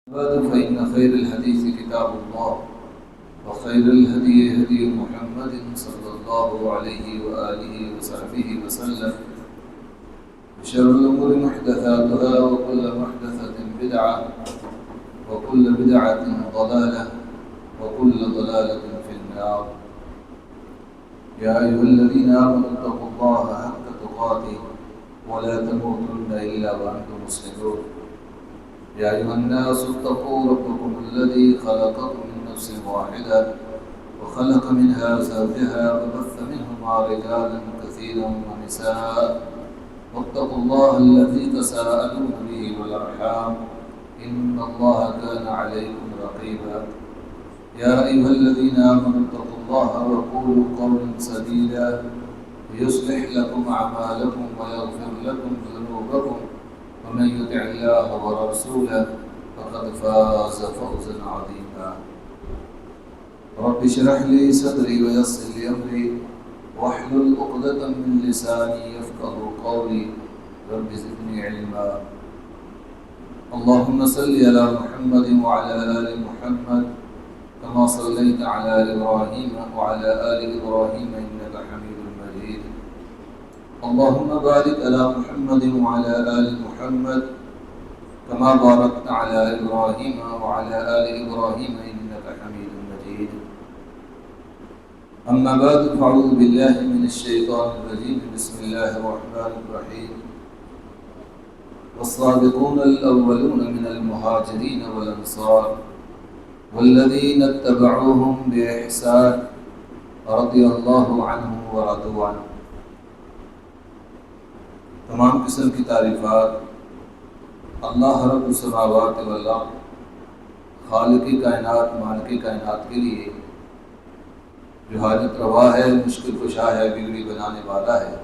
بعد فإن خير الحديث كتاب الله وخير الهدي هدي محمد صلى الله عليه وآله وصحبه وسلم وشر الأمور محدثاتها وكل محدثة بدعة وكل بدعة ضلالة وكل ضلالة في النار. يا أيها الذين آمنوا اتقوا الله حق تقاته ولا تموتن إلا وأنتم مسلمون. يا أيها الناس اتقوا ربكم الذي خلقكم من نفس واحدة وخلق منها زوجها وبث منهما رجالا كثيرا ونساء واتقوا الله الذي تساءلون به والأرحام إن الله كان عليكم رقيبا. يا أيها الذين آمنوا اتقوا الله وقولوا قولا سديدا يصلح لكم أعمالكم ويغفر لكم ذنوبكم ومن يطع الله ورسوله فقد فاز فوزا عظيما. رب اشرح لي صدري ويسر لي أمري واحلل عقدة من لساني يفقهوا قولي رب زدني علما. اللهم صل على محمد وعلى آل محمد كما صليت على إبراهيم وعلى آل إبراهيم إنك حميد مجيد. اللهم بارك على محمد وعلى آل محمد كما باركت على إبراهيم وعلى آل إبراهيم إنك حميد مجيد. أما بعد فأعوذ بالله من الشيطان الرجيم. بسم الله الرحمن الرحيم. والسابقون الأولون من المهاجرين والأنصار والذين اتبعوهم بإحسان رضي الله عنهم ورضوا عنه. تمام قسم کی تعریفات اللہ رب السماوات والارض، خالق کائنات مالک کائنات کے لیے، جو حاجت روا ہے، مشکل کشا ہے، بگڑی بنانے والا ہے،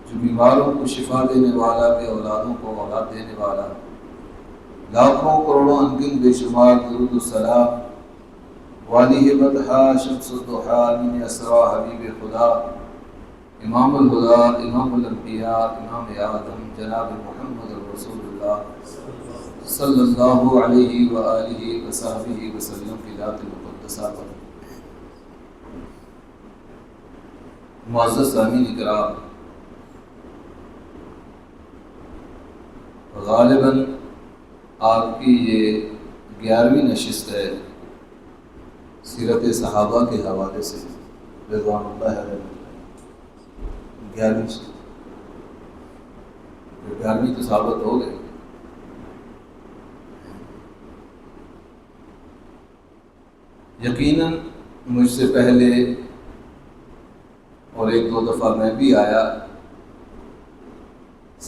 جو بیماروں کو شفا دینے والا، بے اولادوں کو اولاد دینے والا، لاکھوں کروڑوں انگن بے شمار درود و سلام والی مدحا شمس الضحا من اسرا حبیب خدا امام الہدا امام الانبیاء امام آدم جناب محمد رسول اللہ صلی اللہ علیہ وآلہ وصحبہ وسلم کی ذات مقدسہ پر. معزز سامعین کرام، غالباً آپ کی یہ 11ویں نشست ہے سیرت صحابہ کے حوالے سے، رضوان اللہ علیہ. 11ویں تو ثابت ہو گئی. یقیناً مجھ سے پہلے اور ایک دو دفعہ میں بھی آیا،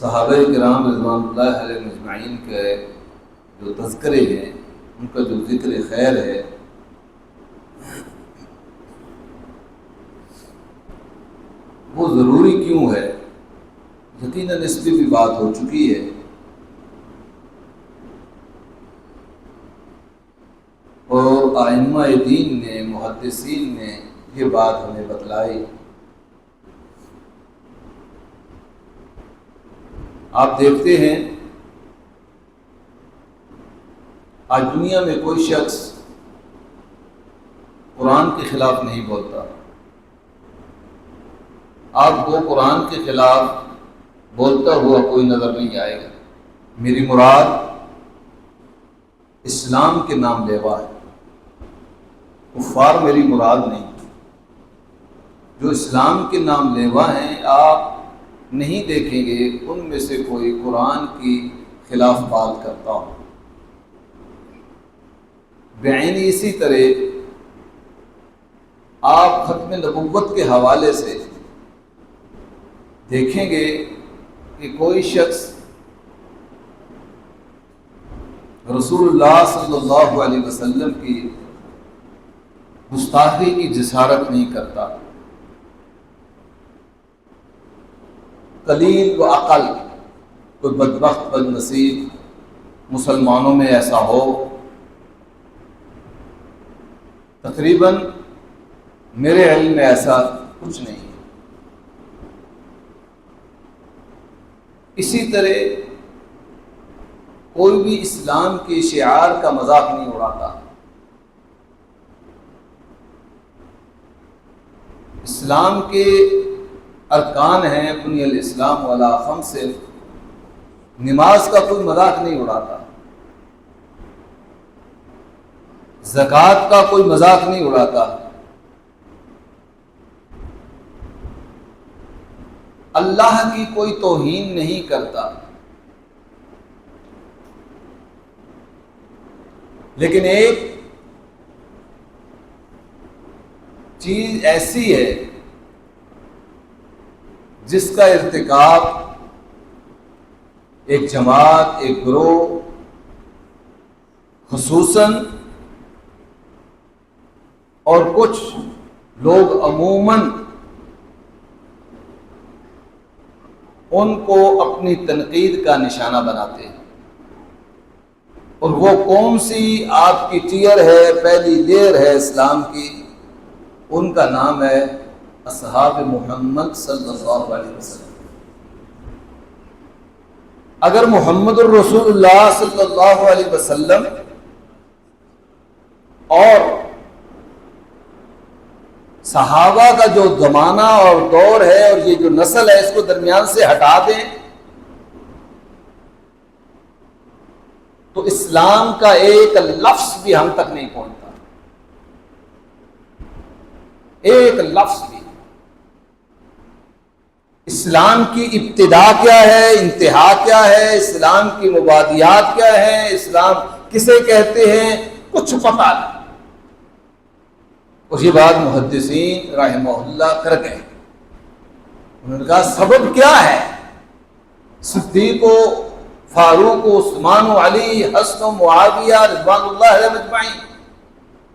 صحابہ کرام رضوان اللہ علیہ مجمعین کے جو تذکرے ہیں، ان کا جو ذکر خیر ہے، وہ ضروری کیوں ہے؟ یقیناً اس پہ بھی بات ہو چکی ہے. اور ائمہ دین نے، محدثین نے یہ بات ہمیں بتلائی. آپ دیکھتے ہیں آج دنیا میں کوئی شخص قرآن کے خلاف نہیں بولتا. آپ کو قرآن کے خلاف بولتا ہوا کوئی نظر نہیں آئے گا. میری مراد اسلام کے نام لیوا ہے، کفار میری مراد نہیں. جو اسلام کے نام لیوا ہیں آپ نہیں دیکھیں گے ان میں سے کوئی قرآن کی خلاف بات کرتا ہو. بعینی اسی طرح آپ ختم نبوت کے حوالے سے دیکھیں گے کہ کوئی شخص رسول اللہ صلی اللہ علیہ وسلم کی گستاخی کی جسارت نہیں کرتا. قلیل و اقل کوئی بدبخت بد نصیب مسلمانوں میں ایسا ہو، تقریباً میرے علم میں ایسا کچھ نہیں. اسی طرح کوئی بھی اسلام کے شعار کا مذاق نہیں اڑاتا۔ اسلام کے ارکان ہیں، بنی الاسلام علی خمس، نماز کا کوئی مذاق نہیں اڑاتا، زکوٰۃ کا کوئی مذاق نہیں اڑاتا، اللہ کی کوئی توہین نہیں کرتا۔ لیکن ایک چیز ایسی ہے جس کا ارتکاب ایک جماعت، ایک گروہ، خصوصاً اور کچھ لوگ عموماً ان کو اپنی تنقید کا نشانہ بناتے ہیں، اور وہ کون سی آپ کی ٹیئر ہے، پہلی لیئر ہے اسلام کی، ان کا نام ہے اصحاب محمد صلی اللہ علیہ وسلم۔ اگر محمد الرسول اللہ صلی اللہ علیہ وسلم اور صحابہ کا جو زمانہ اور دور ہے اور یہ جو نسل ہے اس کو درمیان سے ہٹا دیں تو اسلام کا ایک لفظ بھی ہم تک نہیں پہنچتا، ایک لفظ بھی۔ اسلام کی ابتدا کیا ہے، انتہا کیا ہے، اسلام کی مبادیات کیا ہے، اسلام کسے کہتے ہیں، کچھ پتہ نہیں۔ اور یہ بات محدثین رحمہ اللہ کر گئے، انہوں نے کہا سبب کیا ہے؟ صدیق و فاروق و عثمان و علی، حسن و معاویہ رضوان اللہ علیہم اجمعین،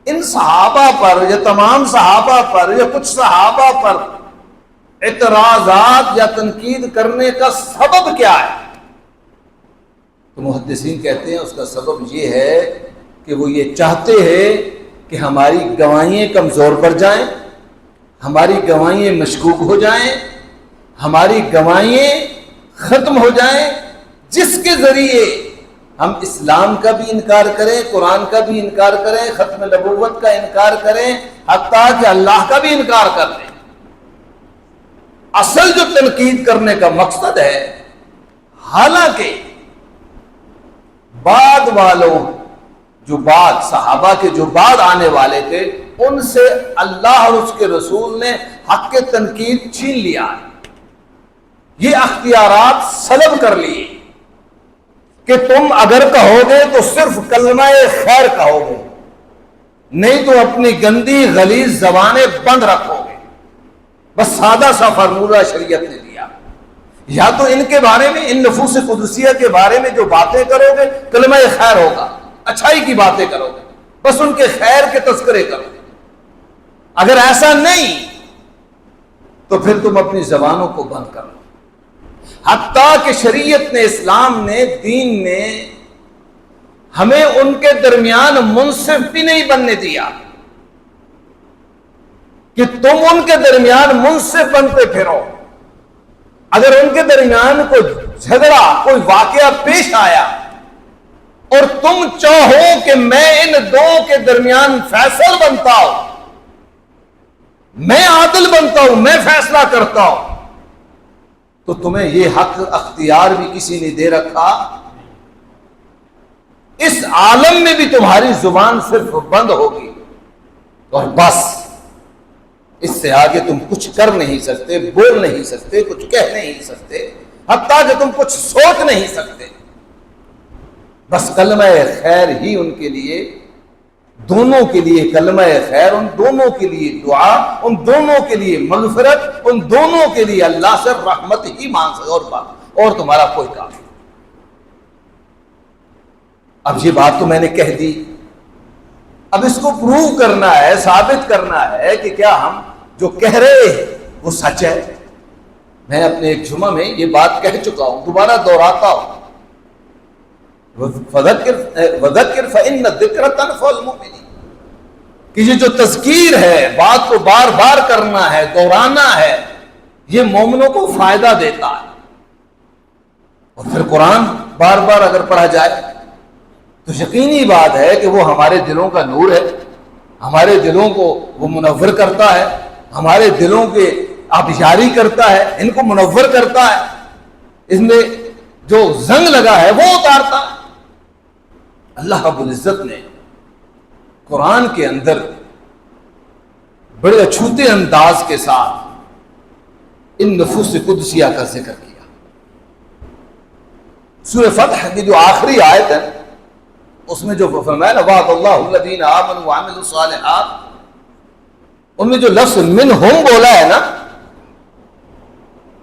ان صحابہ پر یا تمام صحابہ پر یا کچھ صحابہ پر اعتراضات یا تنقید کرنے کا سبب کیا ہے؟ تو محدثین کہتے ہیں اس کا سبب یہ ہے کہ وہ یہ چاہتے ہیں کہ ہماری گواہیاں کمزور پڑ جائیں، ہماری گواہیاں مشکوک ہو جائیں، ہماری گواہیاں ختم ہو جائیں، جس کے ذریعے ہم اسلام کا بھی انکار کریں، قرآن کا بھی انکار کریں، ختم نبوت کا انکار کریں، حتیٰ کہ اللہ کا بھی انکار کر دیں۔ اصل جو تنقید کرنے کا مقصد ہے، حالانکہ بعد والوں جو بعد صحابہ کے جو بعد آنے والے تھے ان سے اللہ اور اس کے رسول نے حق کے تنقید چھین لیا، یہ اختیارات سلب کر لیے کہ تم اگر کہو گے تو صرف کلمہ خیر کہو گے، نہیں تو اپنی گندی غلیظ زبانیں بند رکھو گے۔ بس سادہ سا فارمولہ شریعت نے دیا، یا تو ان کے بارے میں، ان نفوس قدسیہ کے بارے میں جو باتیں کرو گے کلمہ خیر ہوگا، اچھائی کی باتیں کرو گے، بس ان کے خیر کے تذکرے کرو گے۔ اگر ایسا نہیں تو پھر تم اپنی زبانوں کو بند کرو۔ حتیٰ کہ شریعت نے، اسلام نے، دین نے ہمیں ان کے درمیان منصف بھی نہیں بننے دیا کہ تم ان کے درمیان منصف بنتے پھرو۔ اگر ان کے درمیان کوئی جھگڑا، کوئی واقعہ پیش آیا اور تم چاہو کہ میں ان دو کے درمیان فیصل بنتا ہوں، میں عادل بنتا ہوں، میں فیصلہ کرتا ہوں، تو تمہیں یہ حق اختیار بھی کسی نے دے رکھا؟ اس عالم میں بھی تمہاری زبان صرف بند ہوگی اور بس، اس سے آگے تم کچھ کر نہیں سکتے، بول نہیں سکتے، کچھ کہہ نہیں سکتے، حتیٰ کہ تم کچھ سوچ نہیں سکتے۔ بس کلمہ خیر ہی ان کے لیے، دونوں کے لیے کلمہ خیر، ان دونوں کے لیے دعا، ان دونوں کے لیے مغفرت، ان دونوں کے لیے اللہ سے رحمت ہی مانگ سکتے، اور بات اور تمہارا کوئی کام نہیں۔ اب یہ بات تو میں نے کہہ دی، اب اس کو پروو کرنا ہے، ثابت کرنا ہے کہ کیا ہم جو کہہ رہے ہیں وہ سچ ہے۔ میں اپنے ایک جمعہ میں یہ بات کہہ چکا ہوں، دوبارہ دہراتا ہوں، وَذَكِّرْ فَإِنَّ الذِّكْرَ تَنفَعُ الْمُؤْمِنِينَ، کہ یہ جو تذکیر ہے، بات کو بار بار کرنا ہے، دہرانا ہے، یہ مومنوں کو فائدہ دیتا ہے۔ اور پھر قرآن بار بار اگر پڑھا جائے تو یقینی بات ہے کہ وہ ہمارے دلوں کا نور ہے، ہمارے دلوں کو وہ منور کرتا ہے، ہمارے دلوں کے آبیاری کرتا ہے، ان کو منور کرتا ہے، اس میں جو زنگ لگا ہے وہ اتارتا ہے۔ اللہ رب العزت نے قرآن کے اندر بڑے اچھوتے انداز کے ساتھ ان نفوس قدسیہ کا ذکر کیا۔ سورہ فتح کی جو آخری آیت ہے اس میں جو فرمایا وعد اللہ الذین آمنوا وعملوا الصالحات، ان میں جو لفظ منہم بولا ہے نا،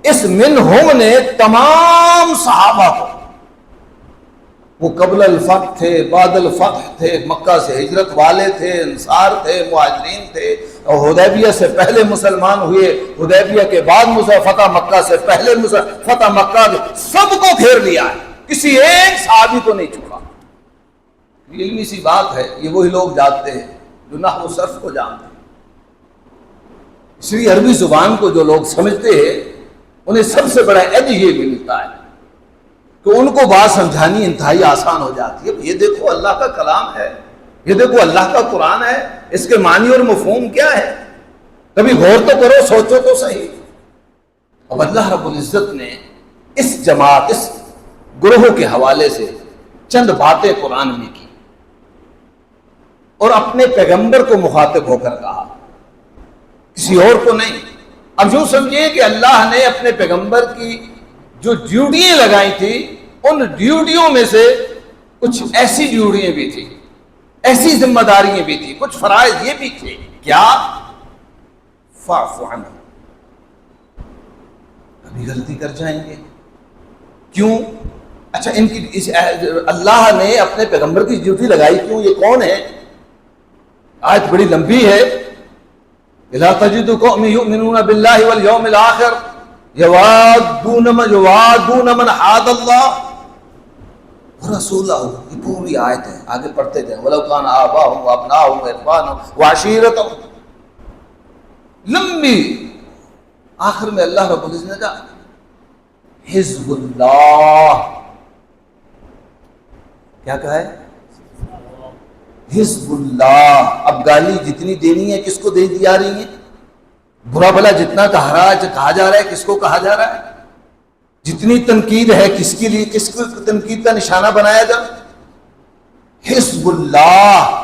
اس منہم نے تمام صحابہ کو، وہ قبل الفتح تھے، بعد الفتح تھے، مکہ سے ہجرت والے تھے، انصار تھے، مہاجرین تھے، اور حدیبیہ سے پہلے مسلمان ہوئے، حدیبیہ کے بعد فتح مکہ سے پہلے فتح مکہ، سب کو گھیر لیا ہے، کسی ایک صحابی کو نہیں چھوڑا۔ علمی سی بات ہے، یہ وہی لوگ جانتے ہیں جو نحو و صرف کو جانتے ہیں، اس لیے عربی زبان کو جو لوگ سمجھتے ہیں انہیں سب سے بڑا ایج یہ ملتا ہے کہ ان کو بات سمجھانی انتہائی آسان ہو جاتی ہے۔ یہ دیکھو اللہ کا کلام ہے، یہ دیکھو اللہ کا قرآن ہے، اس کے معنی اور مفہوم کیا ہے، کبھی غور تو کرو، سوچو تو صحیح۔ اب اللہ رب العزت نے اس جماعت، اس گروہ کے حوالے سے چند باتیں قرآن میں کی اور اپنے پیغمبر کو مخاطب ہو کر کہا، کسی اور کو نہیں۔ اب یوں سمجھیے کہ اللہ نے اپنے پیغمبر کی جو ڈیوٹیاں لگائی تھی، ان ڈیوٹیوں میں سے کچھ ایسی ڈیوٹیاں بھی تھی، ایسی ذمہ داریاں بھی تھی، کچھ فرائض یہ بھی تھے، کیا فاعف عنہم، کبھی غلطی کر جائیں گے، کیوں؟ اچھا ان کی اللہ نے اپنے پیغمبر کی ڈیوٹی لگائی کیوں؟ یہ کون ہے؟ آیت بڑی لمبی ہے۔ الا تجد قوم یؤمنون باللہ والیوم الآخر یوادون من حاد اللہ ورسولہ، یہ پوری آیت ہے، آگے پڑھتے جائیں، ولو کان آباؤہم وابناؤہم واخوانہم وعشیرتہم، لمبی۔ آخر میں اللہ رب العزت نے کہا حزب اللہ، کیا کہا ہے؟ حزب اللہ۔ اب گالی جتنی دینی ہے کس کو دے دی جا رہی ہے؟ برا بھلا جتنا کہا جا رہا ہے کس کو کہا جا رہا ہے؟ جتنی تنقید ہے کس کے لیے، کس کو تنقید کا نشانہ بنایا جا؟ حزب اللہ۔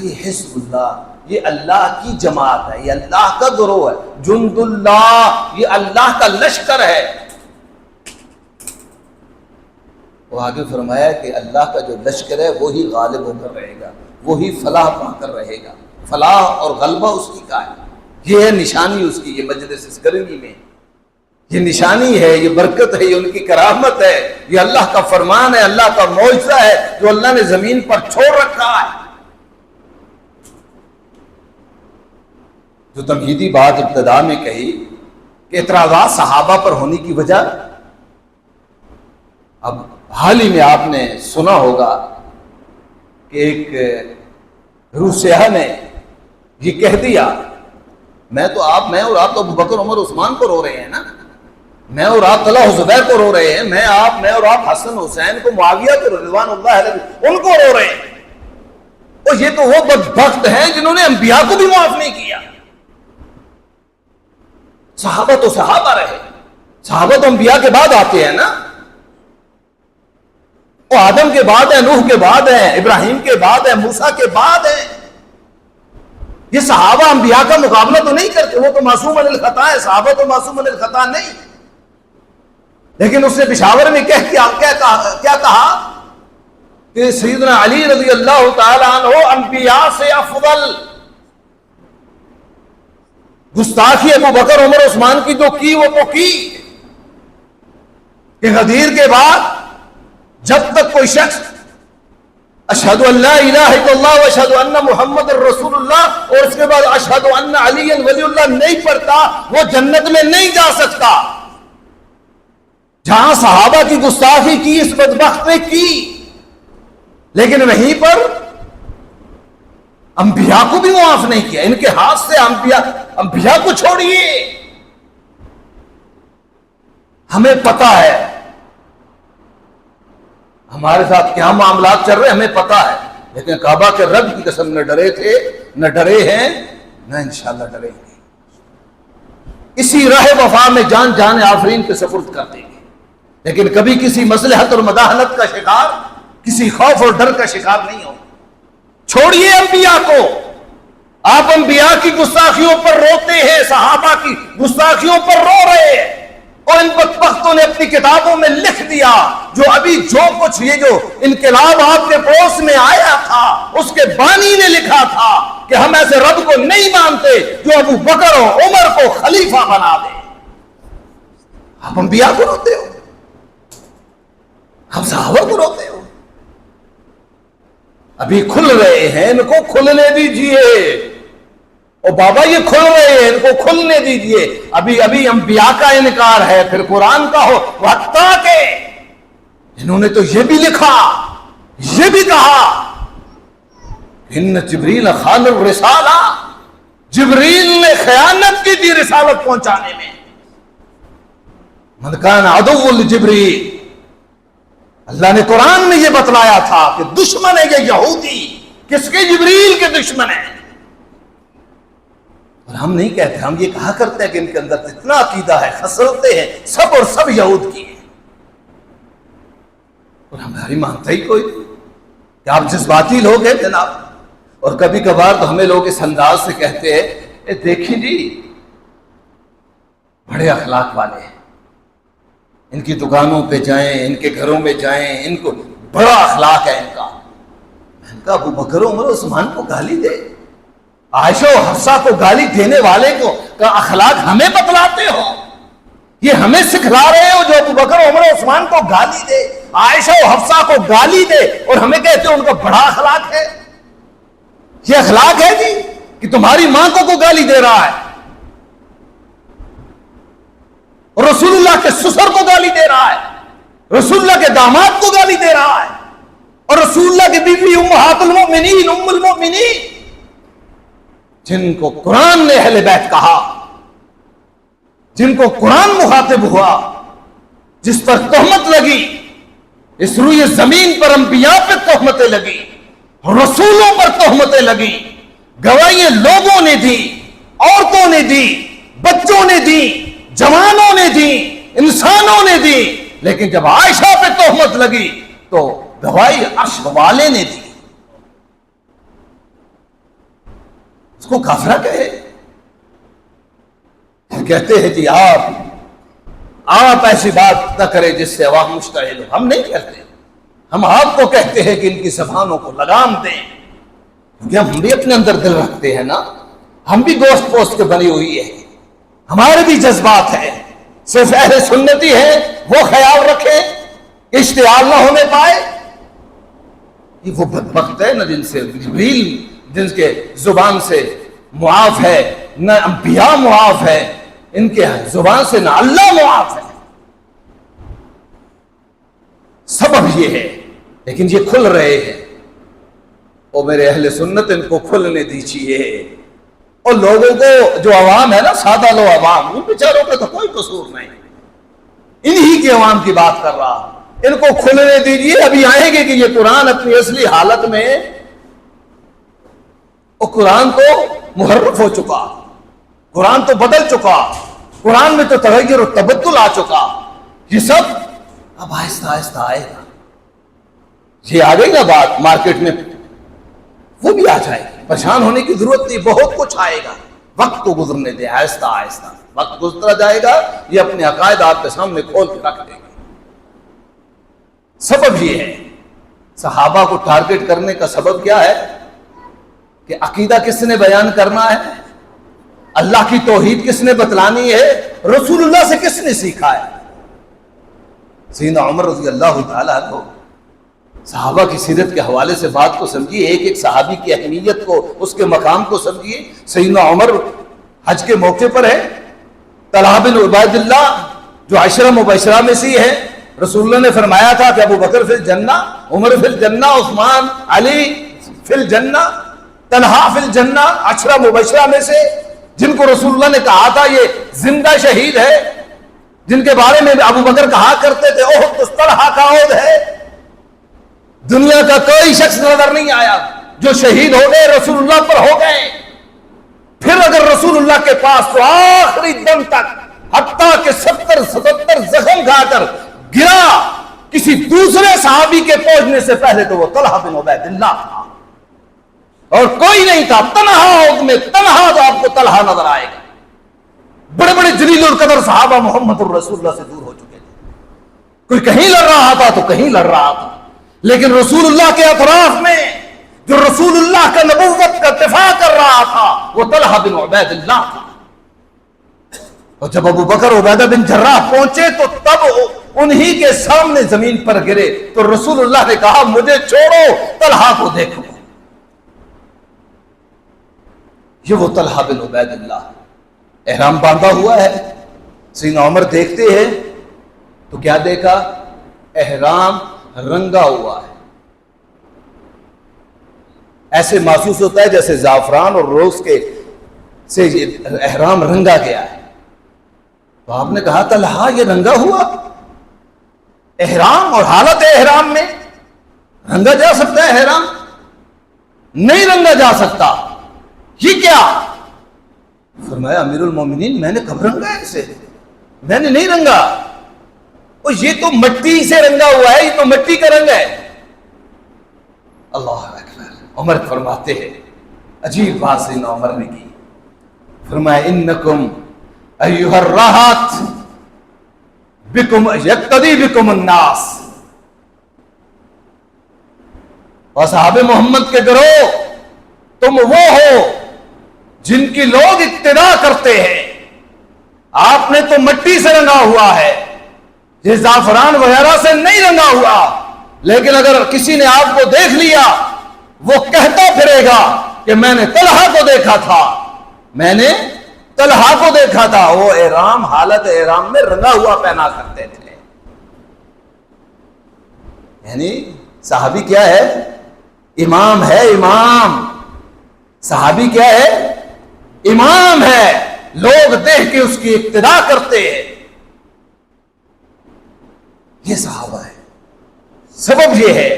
یہ حزب اللہ، یہ اللہ کی جماعت ہے، یہ اللہ کا گروہ ہے، جند اللہ، یہ اللہ کا لشکر ہے۔ وہ آگے فرمایا کہ اللہ کا جو لشکر ہے وہی غالب ہو کر رہے گا، وہی فلاح پا کر رہے گا۔ فلاح اور غلبہ اس کی کا ہے، یہ ہے نشانی اس کی، یہ مجلس اس گرمی میں یہ نشانی ہے، یہ برکت ہے، یہ ان کی کرامت ہے، یہ اللہ کا فرمان ہے، اللہ کا معجزہ ہے جو اللہ نے زمین پر چھوڑ رکھا ہے۔ جو تمہیدی بات ابتدا میں کہی کہ اعتراضات صحابہ پر ہونے کی وجہ، اب حال ہی میں آپ نے سنا ہوگا کہ ایک روح سیاح نے یہ کہہ دیا، میں اور آپ تو ابوبکر عمر عثمان کو رو رہے ہیں نا، میں اور آپ طلحہ و زبیر کو رو رہے ہیں، میں اور آپ حسن حسین کو، معاویہ کو رضوان اللہ علیہ ان کو رو رہے ہیں، اور یہ تو وہ بدبخت ہیں جنہوں نے انبیاء کو بھی معاف نہیں کیا۔ صحابہ تو صحابہ رہے، صحابہ تو انبیاء کے بعد آتے ہیں نا، وہ آدم کے بعد ہے، نوح کے بعد ہے، ابراہیم کے بعد ہے، موسیٰ کے بعد ہے۔ یہ صحابہ انبیاء کا مقابلہ تو نہیں کرتے، وہ تو معصوم عن الخطا ہے، صحابہ تو معصوم عن الخطا نہیں۔ لیکن اس نے پشاور میں کیا کہا کہ سیدنا علی رضی اللہ تعالی عنہ انبیاء سے افضل۔ گستاخی ابو بکر عمر عثمان کی جو کی وہ تو کی کہ غدیر کے بعد جب تک کوئی شخص اشہد ان لا الہ الا اللہ واشہد ان محمد الرسول اللہ اور اس کے بعد اشہد ان علی ولی اللہ نہیں پڑھتا، وہ جنت میں نہیں جا سکتا۔ جہاں صحابہ کی گستاخی کی اس بدبخت نے کی، لیکن وہیں پر انبیاء کو بھی معاف نہیں کیا۔ ان کے ہاتھ سے انبیاء کو چھوڑیے، ہمیں پتا ہے ہمارے ساتھ کیا معاملات چل رہے ہمیں پتا ہے، لیکن کعبہ کے رب کی قسم نہ ڈرے تھے، نہ ڈرے ہیں، نہ انشاءاللہ ڈریں گے۔ اسی راہ وفا میں جان جان آفرین کے سپرد کر دیں گے، لیکن کبھی کسی مصلحت اور مداحنت کا شکار، کسی خوف اور ڈر کا شکار نہیں ہو۔ چھوڑیے انبیاء کو، آپ انبیاء کی گستاخیوں پر روتے ہیں، صحابہ کی گستاخیوں پر رو رہے ہیں، اور ان بدبختوں نے اپنی کتابوں میں لکھ دیا جو ابھی جو کچھ یہ جو انقلاب آپ کے پڑوس میں آیا تھا اس کے بانی نے لکھا تھا کہ ہم ایسے رب کو نہیں مانتے جو ابو بکر اور عمر کو خلیفہ بنا دے۔ آپ انبیاء کو روتے ہو، ہم صحابہ کو روتے ہو۔ ابھی کھل رہے ہیں، ان کو کھلنے دیجئے۔ او بابا یہ کھل رہے ہیں، ان کو کھلنے دیجئے۔ ابھی انبیاء کا انکار ہے، پھر قرآن کا ہو، حتیٰ کہ انہوں نے تو یہ بھی لکھا، یہ بھی کہا ان جبریل خان الرسالہ، جبریل نے خیانت کی تھی رسالت پہنچانے میں۔ من کان عدو لجبریل، اللہ نے قرآن میں یہ بتلایا تھا کہ دشمن ہے یہ یہودی، کس کے؟ جبریل کے دشمن ہے۔ اور ہم نہیں کہتے، ہم یہ کہا کرتے ہیں کہ ان کے اندر جتنا عقیدہ ہے، خصلتیں ہیں، سب اور سب یہود کی ہیں، اور ہماری مانتا ہی کوئی نہیں کہ آپ جذباتی لوگ ہیں جناب۔ اور کبھی کبھار تو ہمیں لوگ اس انداز سے کہتے ہیں دیکھیں جی بڑے اخلاق والے ہیں، ان کی دکانوں پہ جائیں، ان کے گھروں میں جائیں، ان کو بڑا اخلاق ہے ان کا۔ میں نے کہا ابو بکر و عمر عثمان کو گالی دے، عائشہ و حفصہ کو گالی دینے والے کو کا اخلاق ہمیں بتلاتے ہو، یہ ہمیں سکھلا رہے ہو جو ابو بکر و عمر عثمان کو گالی دے، عائشہ و حفصہ کو گالی دے، اور ہمیں کہتے ہو ان کا بڑا اخلاق ہے۔ یہ اخلاق ہے جی کہ تمہاری ماں کو گالی دے رہا ہے، اور رسول اللہ کے سسر کو گالی دے رہا ہے، رسول اللہ کے داماد کو گالی دے رہا ہے، اور رسول اللہ کی بیوی امہات المؤمنین ام المؤمنین جن کو قرآن نے اہل بیت کہا، جن کو قرآن مخاطب ہوا، جس پر تہمت لگی، اس روئے زمین پر انبیاء پہ تہمتیں لگی، رسولوں پر تہمتیں لگی، گواہیاں لوگوں نے دی، عورتوں نے دی، بچوں نے دی، جوانوں نے دی، انسانوں نے دی، لیکن جب عائشہ پہ تہمت لگی تو گواہی عرش والے نے دی۔ اس کو کافرہ کہے، کہتے ہیں جی آپ ایسی بات نہ کریں جس سے عوام مشتعل ہو۔ ہم نہیں کہتے، ہم آپ کو کہتے ہیں کہ ان کی زبانوں کو لگام دیں، کیونکہ ہم بھی اپنے اندر دل رکھتے ہیں نا، ہم بھی گوشت پوست کے بنی ہوئی ہے، ہمارے بھی جذبات ہیں۔ صرف اہل سنتی ہے وہ خیال رکھے کہ اشتعال نہ ہونے پائے۔ یہ وہ بدبخت ہے نہ جن سے جبریل جن کے زبان سے معاف ہے، نہ انبیاء معاف ہے، ان کے زبان سے نہ اللہ معاف ہے۔ سبب یہ ہے، لیکن یہ کھل رہے ہیں، اور میرے اہل سنت ان کو کھلنے دیجیے۔ اور لوگوں کو جو عوام ہے نا، سادہ لو عوام، ان بیچاروں کا تو کوئی قصور نہیں، انہی کی عوام کی بات کر رہا، ان کو کھلنے دیجیے۔ ابھی آئیں گے کہ یہ قرآن اپنی اصلی حالت میں، اور قرآن تو محرف ہو چکا، قرآن تو بدل چکا، قرآن میں تو تغیر و تبدل آ چکا۔ یہ سب اب آہستہ آہستہ آئے گا، یہ آ گئی نا بات مارکیٹ میں، وہ بھی آ جائے گی، پریشان ہونے کی ضرورت نہیں، بہت کچھ آئے گا، وقت کو گزرنے دیں، آہستہ آہستہ وقت گزرتا جائے گا، یہ اپنے عقائد آپ کے سامنے کھول کے رکھ دیں گے۔ سبب یہ ہے، صحابہ کو ٹارگٹ کرنے کا سبب کیا ہے کہ عقیدہ کس نے بیان کرنا ہے، اللہ کی توحید کس نے بتلانی ہے، رسول اللہ سے کس نے سیکھا ہے۔ سیدنا عمر رضی اللہ تعالیٰ عنہ، صحابہ کی سیرت کے حوالے سے بات کو سمجھیے، ایک ایک صحابی کی اہمیت کو، اس کے مقام کو سمجھیے۔ سیدنا عمر حج کے موقع پر ہے، طلحہ بن عبید اللہ جو عشرہ مبشرہ میں سے ہے، رسول اللہ نے فرمایا تھا کہ ابو بکر فی الجنہ، عمر فی الجنہ، عثمان علی فی الجنہ، طلحہ فی الجنہ، عشرہ مبشرہ میں سے جن کو رسول اللہ نے کہا تھا یہ زندہ شہید ہے، جن کے بارے میں ابو بکر کہا کرتے تھے اوہ طلحہ کا عہد ہے، دنیا کا کوئی شخص نظر نہیں آیا جو شہید ہو گئے رسول اللہ پر ہو گئے. پھر اگر رسول اللہ کے پاس تو آخری دم تک حتیٰ کہ 77 زخم کھا کر گرا کسی دوسرے صحابی کے پہنچنے سے پہلے تو وہ طلحہ بن عبید اللہ تھا اور کوئی نہیں تھا. تنہا میں تنہا تو آپ کو طلحہ نظر آئے گا. بڑے بڑے جلیل القدر صحابہ محمد الرسول اللہ سے دور ہو چکے تھے. کوئی کہیں لڑ رہا تھا تو کہیں لڑ رہا تھا, لیکن رسول اللہ کے اطراف میں جو رسول اللہ کا نبوت کا دفاع کر رہا تھا وہ طلحہ بن عبید اللہ تھا. اور جب ابو بکر عبیدہ بن جراح پہنچے تو تب انہی کے سامنے زمین پر گرے تو رسول اللہ نے کہا مجھے چھوڑو, طلحہ کو دیکھو. یہ وہ طلحہ بن عبید اللہ احرام باندھا ہوا ہے. سیدنا عمر دیکھتے ہیں تو کیا دیکھا؟ احرام رنگا ہوا ہے. ایسے محسوس ہوتا ہے جیسے زعفران اور روز کے سے احرام رنگا گیا ہے. تو آپ نے کہا طلحہ یہ رنگا ہوا احرام, اور حالت احرام میں رنگا جا سکتا ہے احرام؟ نہیں رنگا جا سکتا. یہ کیا؟ فرمایا امیر المومنین میں نے کب رنگا ہے اسے؟ میں نے نہیں رنگا. اور یہ تو مٹی سے رنگا ہوا ہے, یہ تو مٹی کا رنگ ہے. اللہ اکبر. عمر فرماتے ہیں عجیب بات سیدنا عمر نے کی. فرمایا انکم ایھا الراحت بکم یقتدی بکم الناس. اور صحابہ محمد کے گروہ تم وہ ہو جن کی لوگ اقتدا کرتے ہیں. آپ نے تو مٹی سے رنگا ہوا ہے, یہ زعفران وغیرہ سے نہیں رنگا ہوا. لیکن اگر کسی نے آپ کو دیکھ لیا وہ کہتا پھرے گا کہ میں نے طلحہ کو دیکھا تھا, میں نے طلحہ کو دیکھا تھا. وہ احرام حالت احرام میں رنگا ہوا پہنا کرتے تھے. یعنی صحابی کیا ہے؟ امام ہے. امام صحابی کیا ہے؟ امام ہے. لوگ دیکھ کے اس کی اقتدا کرتے ہیں. یہ صحابہ ہے. سبب یہ ہے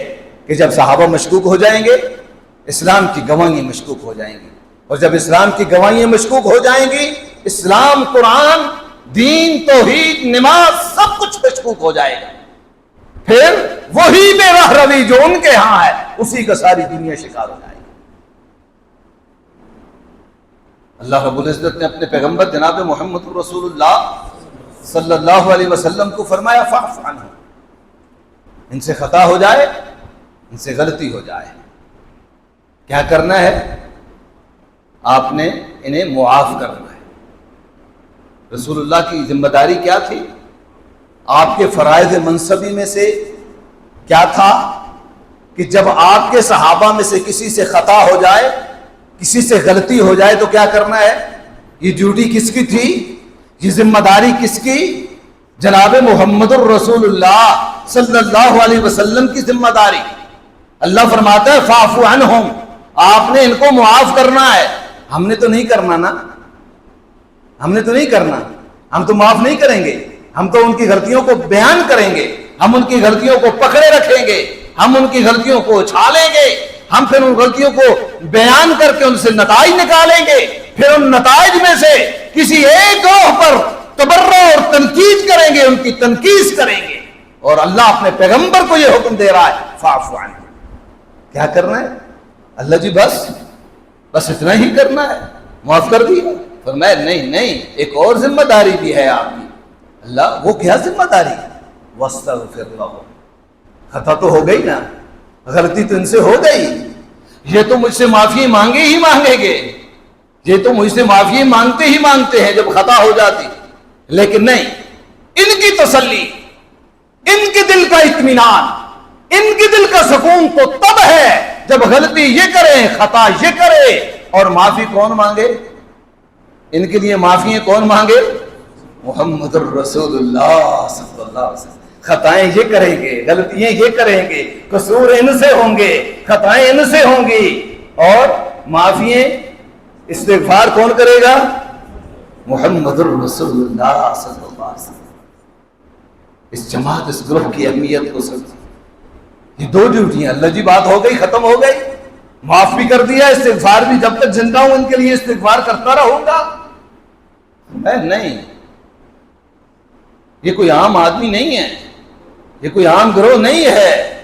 کہ جب صحابہ مشکوک ہو جائیں گے اسلام کی گواہیاں مشکوک ہو جائیں گی, اور جب اسلام کی گواہیاں مشکوک ہو جائیں گی اسلام, قرآن, دین, توحید, نماز سب کچھ مشکوک ہو جائے گا. پھر وہی بے راہ روی جو ان کے ہاں ہے اسی کا ساری دنیا شکار ہو جائے گی. اللہ رب العزت نے اپنے پیغمبر جناب محمد رسول اللہ صلی اللہ علیہ وسلم کو فرمایا فاعف عنہم, ان سے خطا ہو جائے, ان سے غلطی ہو جائے, کیا کرنا ہے؟ آپ نے انہیں معاف کرنا ہے. رسول اللہ کی ذمہ داری کیا تھی؟ آپ کے فرائض منصبی میں سے کیا تھا کہ جب آپ کے صحابہ میں سے کسی سے خطا ہو جائے, کسی سے غلطی ہو جائے تو کیا کرنا ہے؟ یہ ڈیوٹی کس کی تھی؟ یہ ذمہ داری کس کی؟ جناب محمد الرسول اللہ صلی اللہ علیہ وسلم کی ذمہ داری. اللہ فرماتا ہے فاعف عنہم, آپ نے ان کو معاف کرنا ہے. ہم نے تو نہیں کرنا نا, ہم نے تو نہیں کرنا, ہم تو معاف نہیں کریں گے. ہم تو ان کی غلطیوں کو بیان کریں گے, ہم ان کی غلطیوں کو پکڑے رکھیں گے, ہم ان کی غلطیوں کو اچھالیں گے, ہم پھر ان غلطیوں کو بیان کر کے ان سے نتائج نکالیں گے. پھر ان نتائج میں سے کسی ایک گروہ پر تبرہ اور تنقید کریں گے, ان کی تنقید کریں گے. اور اللہ اپنے پیغمبر کو یہ حکم دے رہا ہے فاعف عنہم. کیا کرنا ہے؟ اللہ جی بس اتنا ہی کرنا ہے, معاف کر دیا. فرمایا نہیں, ایک اور ذمہ داری بھی ہے آپ کی. اللہ وہ کیا ذمہ داری؟ واستغفر لہم, خطا تو ہو گئی نا, غلطی تو ان سے ہو گئی, یہ تو مجھ سے معافی مانگے ہی مانگیں گے, یہ تو مجھ سے معافی مانگتے ہی مانگتے ہیں جب خطا ہو جاتی. لیکن نہیں, ان کی تسلی, ان کے دل کا اطمینان, ان کے دل کا سکون تو تب ہے جب غلطی یہ کریں, خطا یہ کرے, اور معافی کون مانگے؟ ان کے لیے معافی کون مانگے؟ محمد الرسول اللہ صلی اللہ علیہ وسلم. خطائیں یہ کریں گے, غلطیاں یہ کریں گے, قصور ان سے ہوں گے, خطائیں ان سے ہوں گی, اور معافی استغفار کون کرے گا؟ محمد الرسول اللہ صلی اللہ علیہ وسلم. اس جماعت, اس گروہ کی اہمیت کو سمجھیں. یہ دو ڈیوٹیاں. اللہ جی بات ہو گئی, ختم ہو گئی, معاف بھی کر دیا, استغفار بھی جب تک زندہ ہوں ان کے لیے استغفار کرتا رہوں گا. نہیں, یہ کوئی عام آدمی نہیں ہے, یہ کوئی عام گروہ نہیں ہے.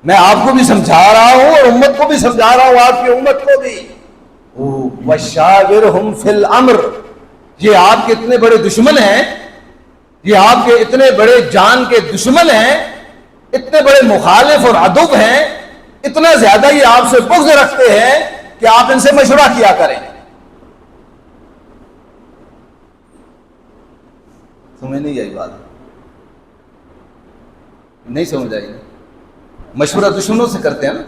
میں آپ کو بھی سمجھا رہا ہوں اور امت کو بھی سمجھا رہا ہوں, آپ کی امت کو بھی. وَشَاوِرْهُمْ فِي الْأَمْرِ, یہ آپ کے اتنے بڑے دشمن ہیں, یہ آپ کے اتنے بڑے جان کے دشمن ہیں, اتنے بڑے مخالف اور عدو ہیں, اتنا زیادہ یہ آپ سے بغض رکھتے ہیں کہ آپ ان سے مشورہ کیا کریں. سمجھ نہیں آئی بات؟ نہیں سمجھ آئی؟ مشورہ دشمنوں سے کرتے ہیں نا.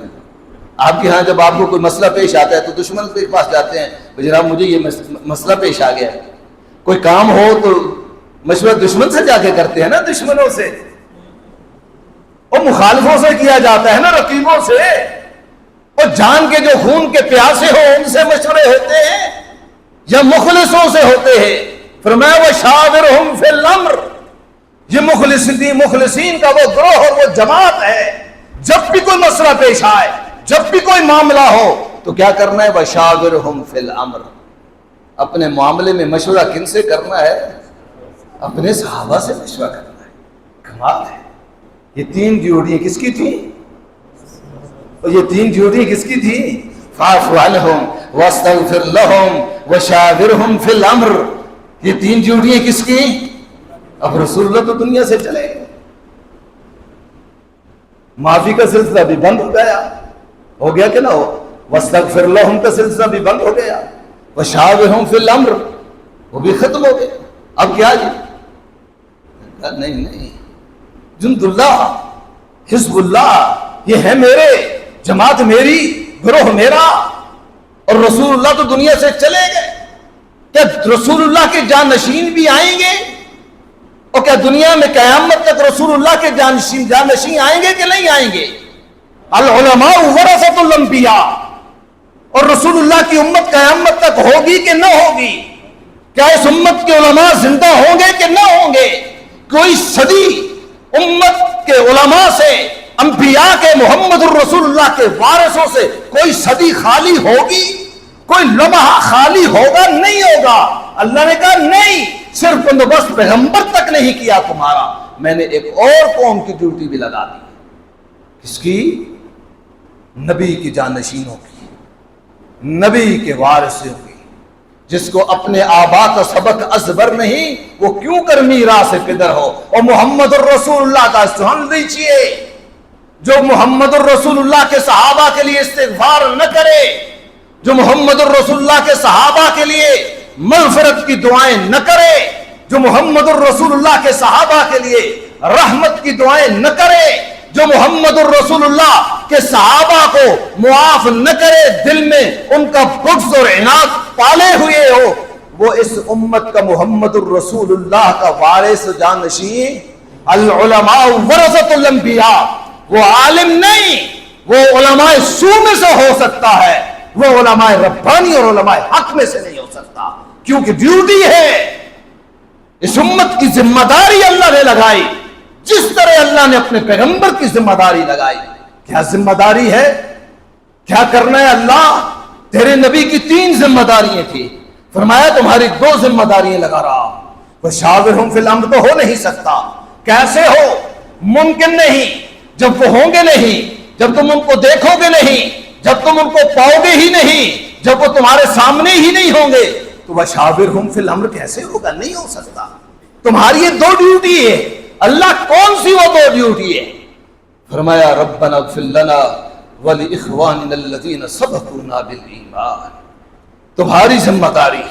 آپ کے ہاں جب آپ کو کوئی مسئلہ پیش آتا ہے تو دشمن کے پاس جاتے ہیں, جناب مجھے یہ مسئلہ پیش آ گیا. کوئی کام ہو تو مشورہ دشمن سے جا کے کرتے ہیں نا, دشمنوں سے. اور مخالفوں سے کیا جاتا ہے نا, رقیبوں سے. اور جان کے جو خون کے پیاسے ہو ان سے مشورے ہوتے ہیں یا مخلصوں سے ہوتے ہیں. فرمایا وَشَاوِرْهُمْ فِي الْأَمْرِ, یہ مخلصین کا وہ گروہ اور وہ جماعت ہے. جب بھی کوئی مسئلہ پیش آئے, جب بھی کوئی معاملہ ہو تو کیا کرنا ہے؟ وَشَاوِرْهُمْ فِي الْأَمْرِ, اپنے معاملے میں مشورہ کن سے کرنا ہے؟ اپنے صحابہ سے مشورہ کرنا ہے. کمال ہے. یہ تین ڈیوٹیاں کس کی تھیں؟ اور یہ تین ڈیوٹیاں کس کی تھیں؟ فَاعْفُ عَنْهُمْ وَاسْتَغْفِرْ لَهُمْ وَشَاوِرْهُمْ فِي الْأَمْرِ. یہ تین ڈیوٹیاں کس کی؟ اب رسول اللہ تو دنیا سے چلے گئے, معافی کا سلسلہ بھی بند ہو گیا کہ نہ ہو؟ وَاسْتَغْفِرْ لَهُمْ کا سلسلہ بھی بند ہو گیا, وَشَاوِرْهُمْ فِي الْأَمْرِ وہ بھی ختم ہو گیا. اب کیا جی؟ نہیں, جند اللہ, حزب اللہ, یہ ہے میرے, جماعت میری, گروہ میرا. اور رسول اللہ تو دنیا سے چلے گئے. کیا رسول اللہ کے جانشین بھی آئیں گے؟ اور کیا دنیا میں قیامت تک رسول اللہ کے جانشین آئیں گے کہ نہیں آئیں گے؟ العلماء ورثۃ الانبیاء, اور رسول اللہ کی امت قیامت تک ہوگی کہ نہ ہوگی؟ کیا اس امت کے علماء زندہ ہوں گے کہ نہ ہوں گے؟ کوئی صدی امت کے علماء سے, انبیاء کے, محمد الرسول اللہ کے وارثوں سے کوئی صدی خالی ہوگی؟ کوئی لمحہ خالی ہوگا؟ نہیں ہوگا. اللہ نے کہا نہیں, صرف بندوبست پیغمبر تک نہیں کیا تمہارا, میں نے ایک اور قوم کی ڈیوٹی بھی لگا دی. کس کی؟ نبی کی جانشینوں کی, نبی کے وارثوں کی. جس کو اپنے آبا کا سبق ازبر نہیں, وہ کیوں کر میراث پدر ہو. اور محمد الرسول اللہ کا سن لیجیے, جو محمد الرسول اللہ کے صحابہ کے لیے استغفار نہ کرے, جو محمد الرسول اللہ کے صحابہ کے لیے مغفرت کی دعائیں نہ کرے, جو محمد الرسول اللہ کے صحابہ کے لیے رحمت کی دعائیں نہ کرے, جو محمد الرسول اللہ کے صحابہ کو معاف نہ کرے, دل میں ان کا بغض اور عناد پالے ہوئے ہو, وہ اس امت کا محمد الرسول اللہ کا وارث جانشین. العلماء ورثۃ الانبیاء, وہ عالم نہیں, وہ علماء سو میں سے ہو سکتا ہے, وہ علماء ربانی اور علماء حق میں سے نہیں ہو سکتا, کیونکہ ڈیوٹی ہے. اس امت کی ذمہ داری اللہ نے لگائی, جس طرح اللہ نے اپنے پیغمبر کی ذمہ داری لگائی. کیا ذمہ داری ہے؟ کیا کرنا ہے؟ اللہ تیرے نبی کی 3 ذمہ داریاں تھی, فرمایا تمہاری 2 ذمہ داریاں لگا رہا. وَشَاوِرْهُمْ فِي الْأَمْرِ تو ہو نہیں سکتا. کیسے ہو؟ ممکن نہیں. جب وہ ہوں گے نہیں, جب تم ان کو دیکھو گے نہیں, جب تم ان کو پاؤ گے ہی نہیں, جب وہ تمہارے سامنے ہی نہیں ہوں گے, تو وَشَاوِرْهُمْ فِي الْأَمْرِ کیسے ہوگا؟ نہیں ہو سکتا. تمہاری یہ 2 ڈیوٹی ہے. اللہ کون سی وہ 2 ڈیوٹی ہے؟ فرمایا ربنا اغفر لنا ولإخواننا الذين سبقونا بالایمان. تمہاری ذمہ داری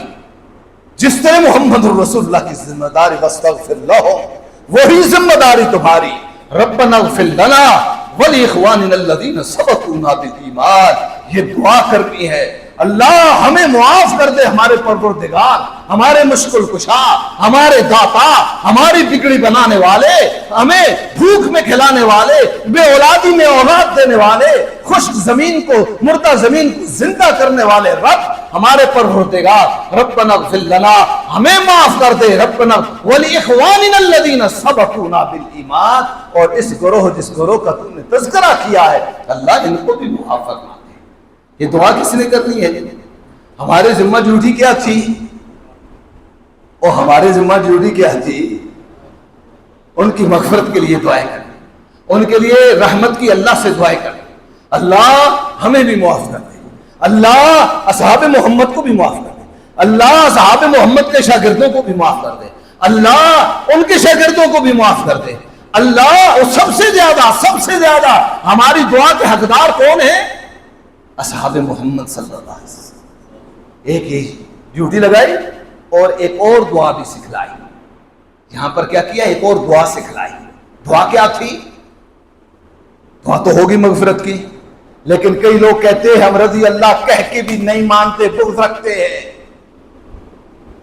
جس طرح محمد الرسول اللہ کی ذمہ داری واستغفر لهم, وہی ذمہ داری تمہاری. ربنا اغفر لنا ولإخواننا الذين سبقونا بالایمان, یہ دعا کرنی ہے. اللہ ہمیں معاف کر دے ہمارے پروردگار، ہمارے مشکل کشا، ہمارے داتا، ہماری بگڑی بنانے والے، ہمیں بھوک میں کھلانے والے، بے اولادی میں اولاد دینے والے، خشک زمین کو، مردہ زمین کو زندہ کرنے والے رب ہمارے پروردگار، ربنا اغفر لنا، ہمیں معاف کر دے ربنا ولاخواننا الذین سبقونا بالایمان، اور اس گروہ جس گروہ کا تم نے تذکرہ کیا ہے اللہ ان کو بھی معاف فرما دے۔ یہ دعا کس نے کرنی ہے؟ ہمارے ذمہ ڈیوٹی کیا تھی؟ اور ہمارے ذمہ ڈیوٹی کیا تھی؟ ان کی مغفرت کے لیے دعائیں کریں، ان کے لیے رحمت کی اللہ سے دعائیں کریں، اللہ ہمیں بھی معاف کر دے، اللہ اصحاب محمد کو بھی معاف کر دے، اللہ اصحاب محمد کے شاگردوں کو بھی معاف کر دے، اللہ ان کے شاگردوں کو بھی معاف کر دے، اللہ اور سب سے زیادہ ہماری دعا کے حقدار کون ہیں؟ اصحاب محمد صلی اللہ علیہ وسلم۔ ایک یہ ڈیوٹی لگائی اور ایک اور دعا بھی سکھلائی۔ یہاں پر کیا کیا؟ ایک اور دعا سکھلائی۔ دعا کیا تھی؟ دعا تو ہوگی مغفرت کی، لیکن کئی لوگ کہتے ہیں ہم رضی اللہ کہہ کے بھی نہیں مانتے، بغض رکھتے ہیں۔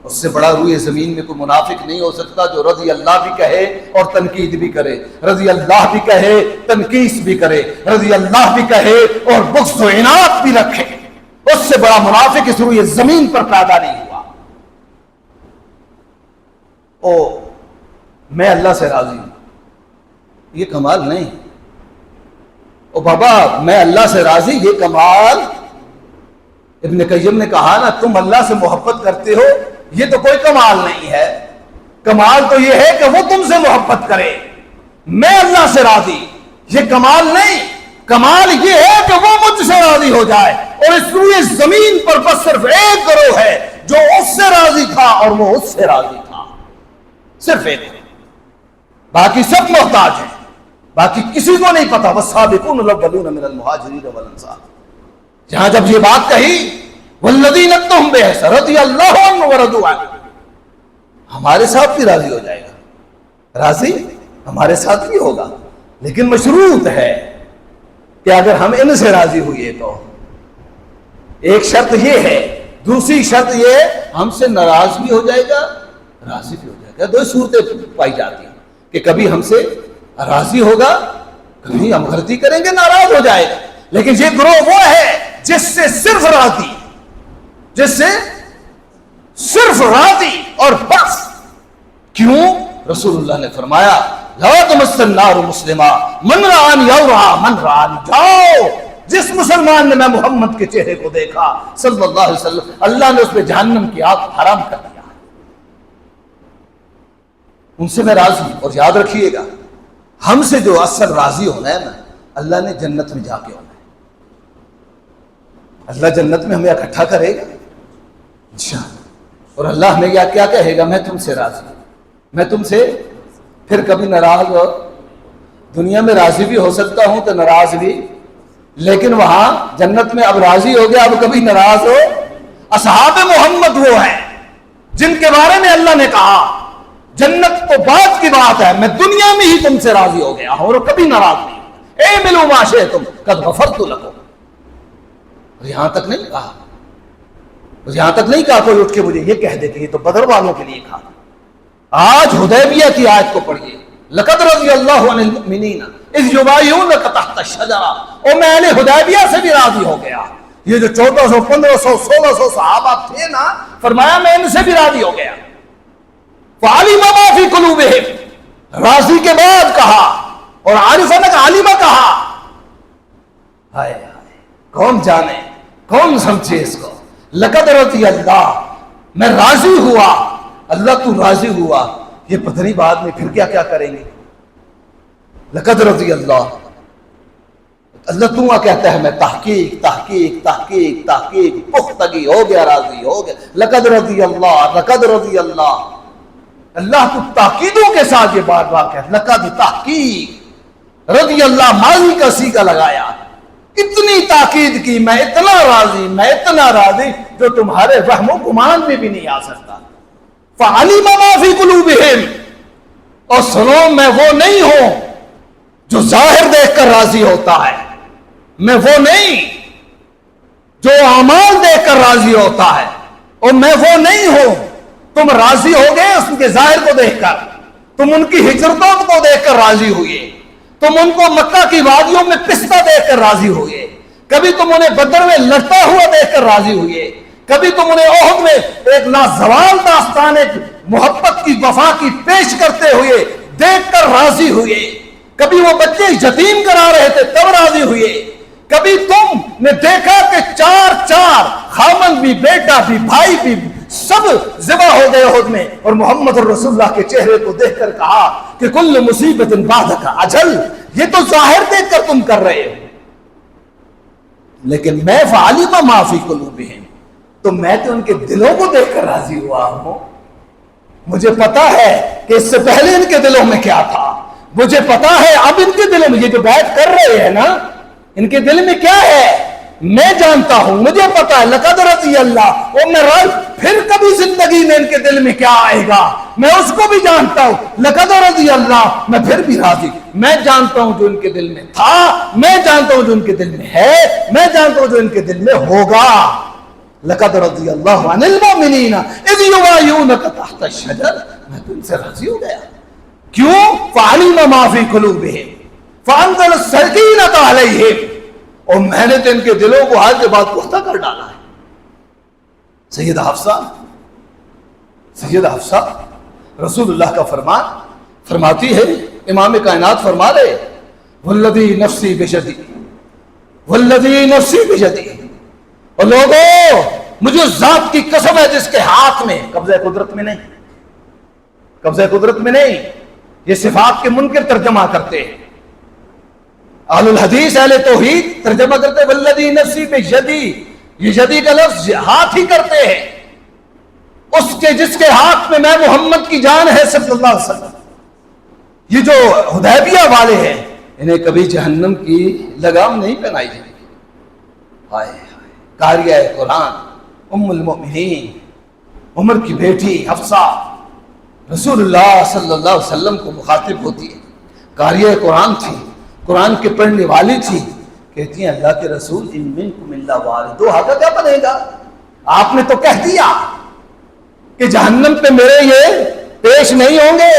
اس سے بڑا روئے زمین میں کوئی منافق نہیں ہو سکتا جو رضی اللہ بھی کہے اور تنقید بھی کرے، رضی اللہ بھی کہے تنقید بھی کرے، رضی اللہ بھی کہے اور بغض و عناد بھی رکھے۔ اس سے بڑا منافق اس روئے زمین پر پیدا نہیں ہوا۔ میں اللہ سے راضی ہوں، یہ کمال نہیں۔ بابا میں اللہ سے راضی، یہ کمال۔ ابن قیم نے کہا نا تم اللہ سے محبت کرتے ہو، یہ تو کوئی کمال نہیں ہے، کمال تو یہ ہے کہ وہ تم سے محبت کرے۔ میں اللہ سے راضی، یہ کمال نہیں، کمال یہ ہے کہ وہ مجھ سے راضی ہو جائے۔ اور اس روئے زمین پر بس صرف ایک گروہ ہے جو اس سے راضی تھا اور وہ اس سے راضی تھا، صرف ایک، باقی سب محتاج ہیں، باقی کسی کو نہیں پتا۔ والسابقون الاولون من المہاجرین والانصار، جہاں جب یہ بات کہی والذین اتبعوہم بإحسان رضی اللہ عنہم ورضوا عنہ، ہمارے ساتھ بھی راضی ہو جائے گا، راضی ہمارے ساتھ بھی ہوگا، لیکن مشروط ہے کہ اگر ہم ان سے راضی ہوئے تو ایک شرط یہ ہے، دوسری شرط یہ ہم سے ناراض بھی ہو جائے گا، راضی بھی ہو جائے گا۔ دو صورتیں پائی جاتی ہیں کہ کبھی ہم سے راضی ہوگا، کبھی ہم غلطی کریں گے ناراض ہو جائے گا۔ لیکن یہ گروہ وہ ہے جس سے صرف راضی، جس سے صرف راضی اور بس۔ کیوں؟ رسول اللہ نے فرمایا لا تمس النار مسلمہ من رآنی او رآ من رآنی، جاؤ جس مسلمان نے میں محمد کے چہرے کو دیکھا صلی اللہ علیہ وسلم، اللہ نے اس پہ جہنم کی آگ حرام کر دیا۔ ان سے میں راضی ہوں، اور یاد رکھیے گا ہم سے جو اصل راضی ہونا ہے نا، اللہ نے جنت میں جا کے ہونا ہے۔ اللہ جنت میں ہمیں اکٹھا کرے گا انشاءاللہ، اور اللہ ہمیں کیا کہے گا؟ میں تم سے راضی ہوں، میں تم سے پھر کبھی ناراض ہو، دنیا میں راضی بھی ہو سکتا ہوں تو ناراض بھی، لیکن وہاں جنت میں اب راضی ہو گیا، اب کبھی ناراض ہو۔ اصحاب محمد وہ ہیں جن کے بارے میں اللہ نے کہا جنت تو بعد کی بات ہے، میں دنیا میں ہی تم سے راضی ہو گیا ہوں اور کبھی ناراض نہیں۔ اعملوا ما شئتم قد غفرت لکم۔ اور یہاں تک نہیں کہا، یہاں تک نہیں کہا کوئی اٹھ کے مجھے یہ کہہ دے کہ یہ تو بدر والوں کے لیے کہا۔ آج حدیبیہ کی آیت کو پڑھیے، لقد رضی اللہ عن المؤمنین اذ یبایعونک تحت الشجرہ، اور میں اہل حدیبیہ سے بھی راضی ہو گیا۔ یہ جو 1400 1500 1600 صحابہ تھے نا، فرمایا میں ان سے بھی راضی ہو گیا۔ فعلم ما فی قلوبہم، راضی کے بعد کہا، اور عارف نے عالمہ کہا۔ ہائے ہائے، کون جانے، کون سمجھے اس کو؟ لقد رضی اللہ، میں راضی ہوا، اللہ تو راضی ہوا، یہ پتہ نہیں بعد میں پھر کیا کیا کریں گے۔ لقد رضی اللہ، اللہ تو کہتا ہے میں تحقیق تحقیق تحقیق تحقیق پختگی ہو گیا، راضی ہو گیا۔ لقد رضی اللہ، لقد رضی اللہ، اللہ تو تاکیدوں کے ساتھ یہ بار بار کہتا، لقد تحقیق رضی اللہ، ماضی کا صیغہ لگایا، اتنی تاکید کی، میں اتنا راضی، میں اتنا راضی جو تمہارے وہم و گمان میں بھی نہیں آ سکتا۔ فعلم ما فی قلوبہم، اور سنو میں وہ نہیں ہوں جو ظاہر دیکھ کر راضی ہوتا ہے، میں وہ نہیں جو اعمال دیکھ کر راضی ہوتا ہے، اور میں وہ نہیں ہوں۔ تم راضی ہو گئے اس کے ظاہر کو دیکھ کر، تم ان کی ہجرتوں کو دیکھ کر راضی ہوئے، تم ان کو مکہ کی وادیوں میں پستہ دیکھ کر راضی ہوئے، کبھی تم انہیں بدر میں لڑتا ہوا دیکھ کر راضی ہوئے، کبھی تم انہیں احد میں ایک لازوال داستان ایک محبت کی وفا کی پیش کرتے ہوئے دیکھ کر راضی ہوئے، کبھی وہ بچے یتیم کرا رہے تھے تب راضی ہوئے، کبھی تم نے دیکھا کہ چار خامن بھی، بیٹا بھی، بھائی بھی سب ذبح ہو گئے احد میں، اور محمد رسول اللہ کے چہرے کو دیکھ کر کہا کہ کل مصیبت بعدک اجل، یہ تو ظاہر دیکھ کر تم کر رہے ہو، لیکن میں فعلم ما فی قلوبہم، تو میں تو ان کے دلوں کو دیکھ کر راضی ہوا ہوں، مجھے پتا ہے کہ اس سے پہلے ان کے دلوں میں کیا تھا، مجھے پتا ہے اب ان کے دلوں میں، یہ جو بیعت کر رہے ہیں نا، ان کے دل میں کیا ہے میں جانتا ہوں، مجھے پتا ہے، لقد رضی اللہ، اور میں پھر کبھی زندگی میں ان کے دل میں کیا آئے گا میں اس کو بھی جانتا ہوں، لقد رضی اللہ، میں پھر بھی راضی، میں جانتا ہوں جو ان کے دل میں تھا، میں جانتا ہوں جو ان کے دل میں ہے، میں جانتا ہوں جو ان کے دل میں ہوگا، لقد رضی اللہ عن المؤمنین اذ یبایعونک تحت الشجر، میں تم سے راضی ہو گیا، کیوں؟ فعلم ما فی قلوبہم فانزل السکینۃ علیہم، اور میں نے تو ان کے دلوں کو حال کے بعد پختہ کر ڈالا ہے۔ سیدہ حفصہ رسول اللہ کا فرمان فرماتی ہے، امام کائنات فرما رہے والذی نفسی بشدی، والذی نفسی بشدی، اور لوگوں مجھے اس ذات کی قسم ہے جس کے ہاتھ میں، قبضہ قدرت میں نہیں، قبضہ قدرت میں نہیں، یہ صفات کے منکر ترجمہ کرتے ہیں، اہل الحدیث اہل توحید ترجمہ کرتے ہیں والذی نفسی بشدی، یہ یدی کا لفظ ہاتھ ہی کرتے ہیں، اس کے جس کے ہاتھ میں میں محمد کی جان ہے صلی اللہ علیہ وسلم۔ یہ جو حدیبیہ والے ہیں انہیں کبھی جہنم کی لگام نہیں پہنائی جائے گی۔ ہائے قاریہ قرآن ام المؤمنین عمر کی بیٹی حفصہ رسول اللہ صلی اللہ علیہ وسلم کو مخاطب ہوتی ہے، قاریہ قرآن تھی، قرآن کے پڑھنے والی تھی، کہتی ہیں اللہ کے رسول ان منکم الا واردھا کا کیا بنے گا؟ آپ نے تو کہہ دیا کہ جہنم پہ میرے یہ پیش نہیں ہوں گے،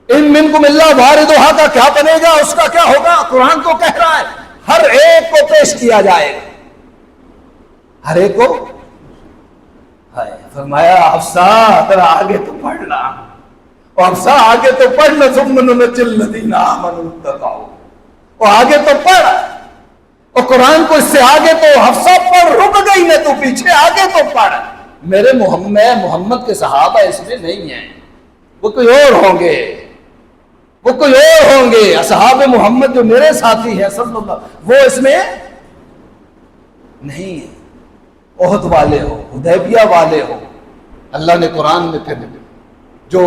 ان منکم الا واردھا کا کیا بنے گا، اس کا کیا ہوگا؟ قرآن تو کہہ رہا ہے ہر ایک کو پیش کیا جائے گا، ہر ایک کو۔ فرمایا حفصہ ذرا آگے تو پڑھنا، اور حفصہ آگے تو پڑھنا، ثم ننجی الذین آمنوا اتقوا، اور آگے تو پڑھ، اور قرآن کو اس سے آگے تو حفصہ پڑھ، رک گئی نہ تو پیچھے، آگے تو پڑھ۔ میرے محمد کے صحابہ اس میں نہیں ہیں، وہ کوئی اور ہوں گے، وہ کوئی اور ہوں گے، اصحاب محمد جو میرے ساتھی ہیں صلی اللہ، وہ اس میں نہیں ہیں، احد والے ہو، حدیبیہ والے ہو، اللہ نے قرآن میں پھر جو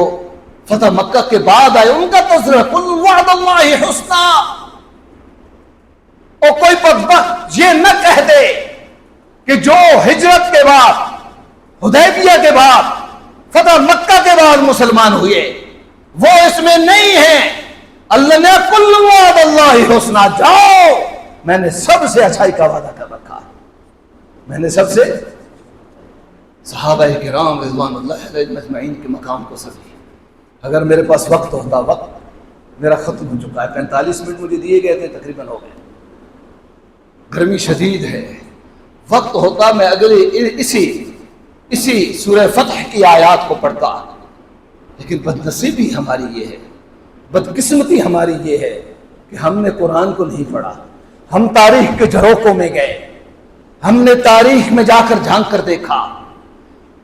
فتح مکہ کے بعد آئے ان کا تذکرہ، قل وعد اللہ حسنا، اور کوئی بدبخت یہ نہ کہہ دے کہ جو ہجرت کے بعد، حدیبیہ کے بعد، فتح مکہ کے بعد مسلمان ہوئے وہ اس میں نہیں ہیں۔ اللہ نے قل وعد اللہ حسنا، جاؤ میں نے سب سے اچھائی کا وعدہ کر رکھا ہے، میں نے سب سے، صحابہ کرام رضوان اللہ علیہم اجمعین کے مقام کو سمجھے۔ اگر میرے پاس وقت ہوتا، وقت میرا ختم ہو چکا ہے، 45 منٹ مجھے دیے گئے تھے، تقریباً ہو گئے، گرمی شدید ہے، وقت ہوتا میں اگلے اسی سورہ فتح کی آیات کو پڑھتا، لیکن بدنصیبی ہماری یہ ہے، بدقسمتی ہماری یہ ہے کہ ہم نے قرآن کو نہیں پڑھا، ہم تاریخ کے جھروکوں میں گئے، ہم نے تاریخ میں جا کر جھانک کر دیکھا،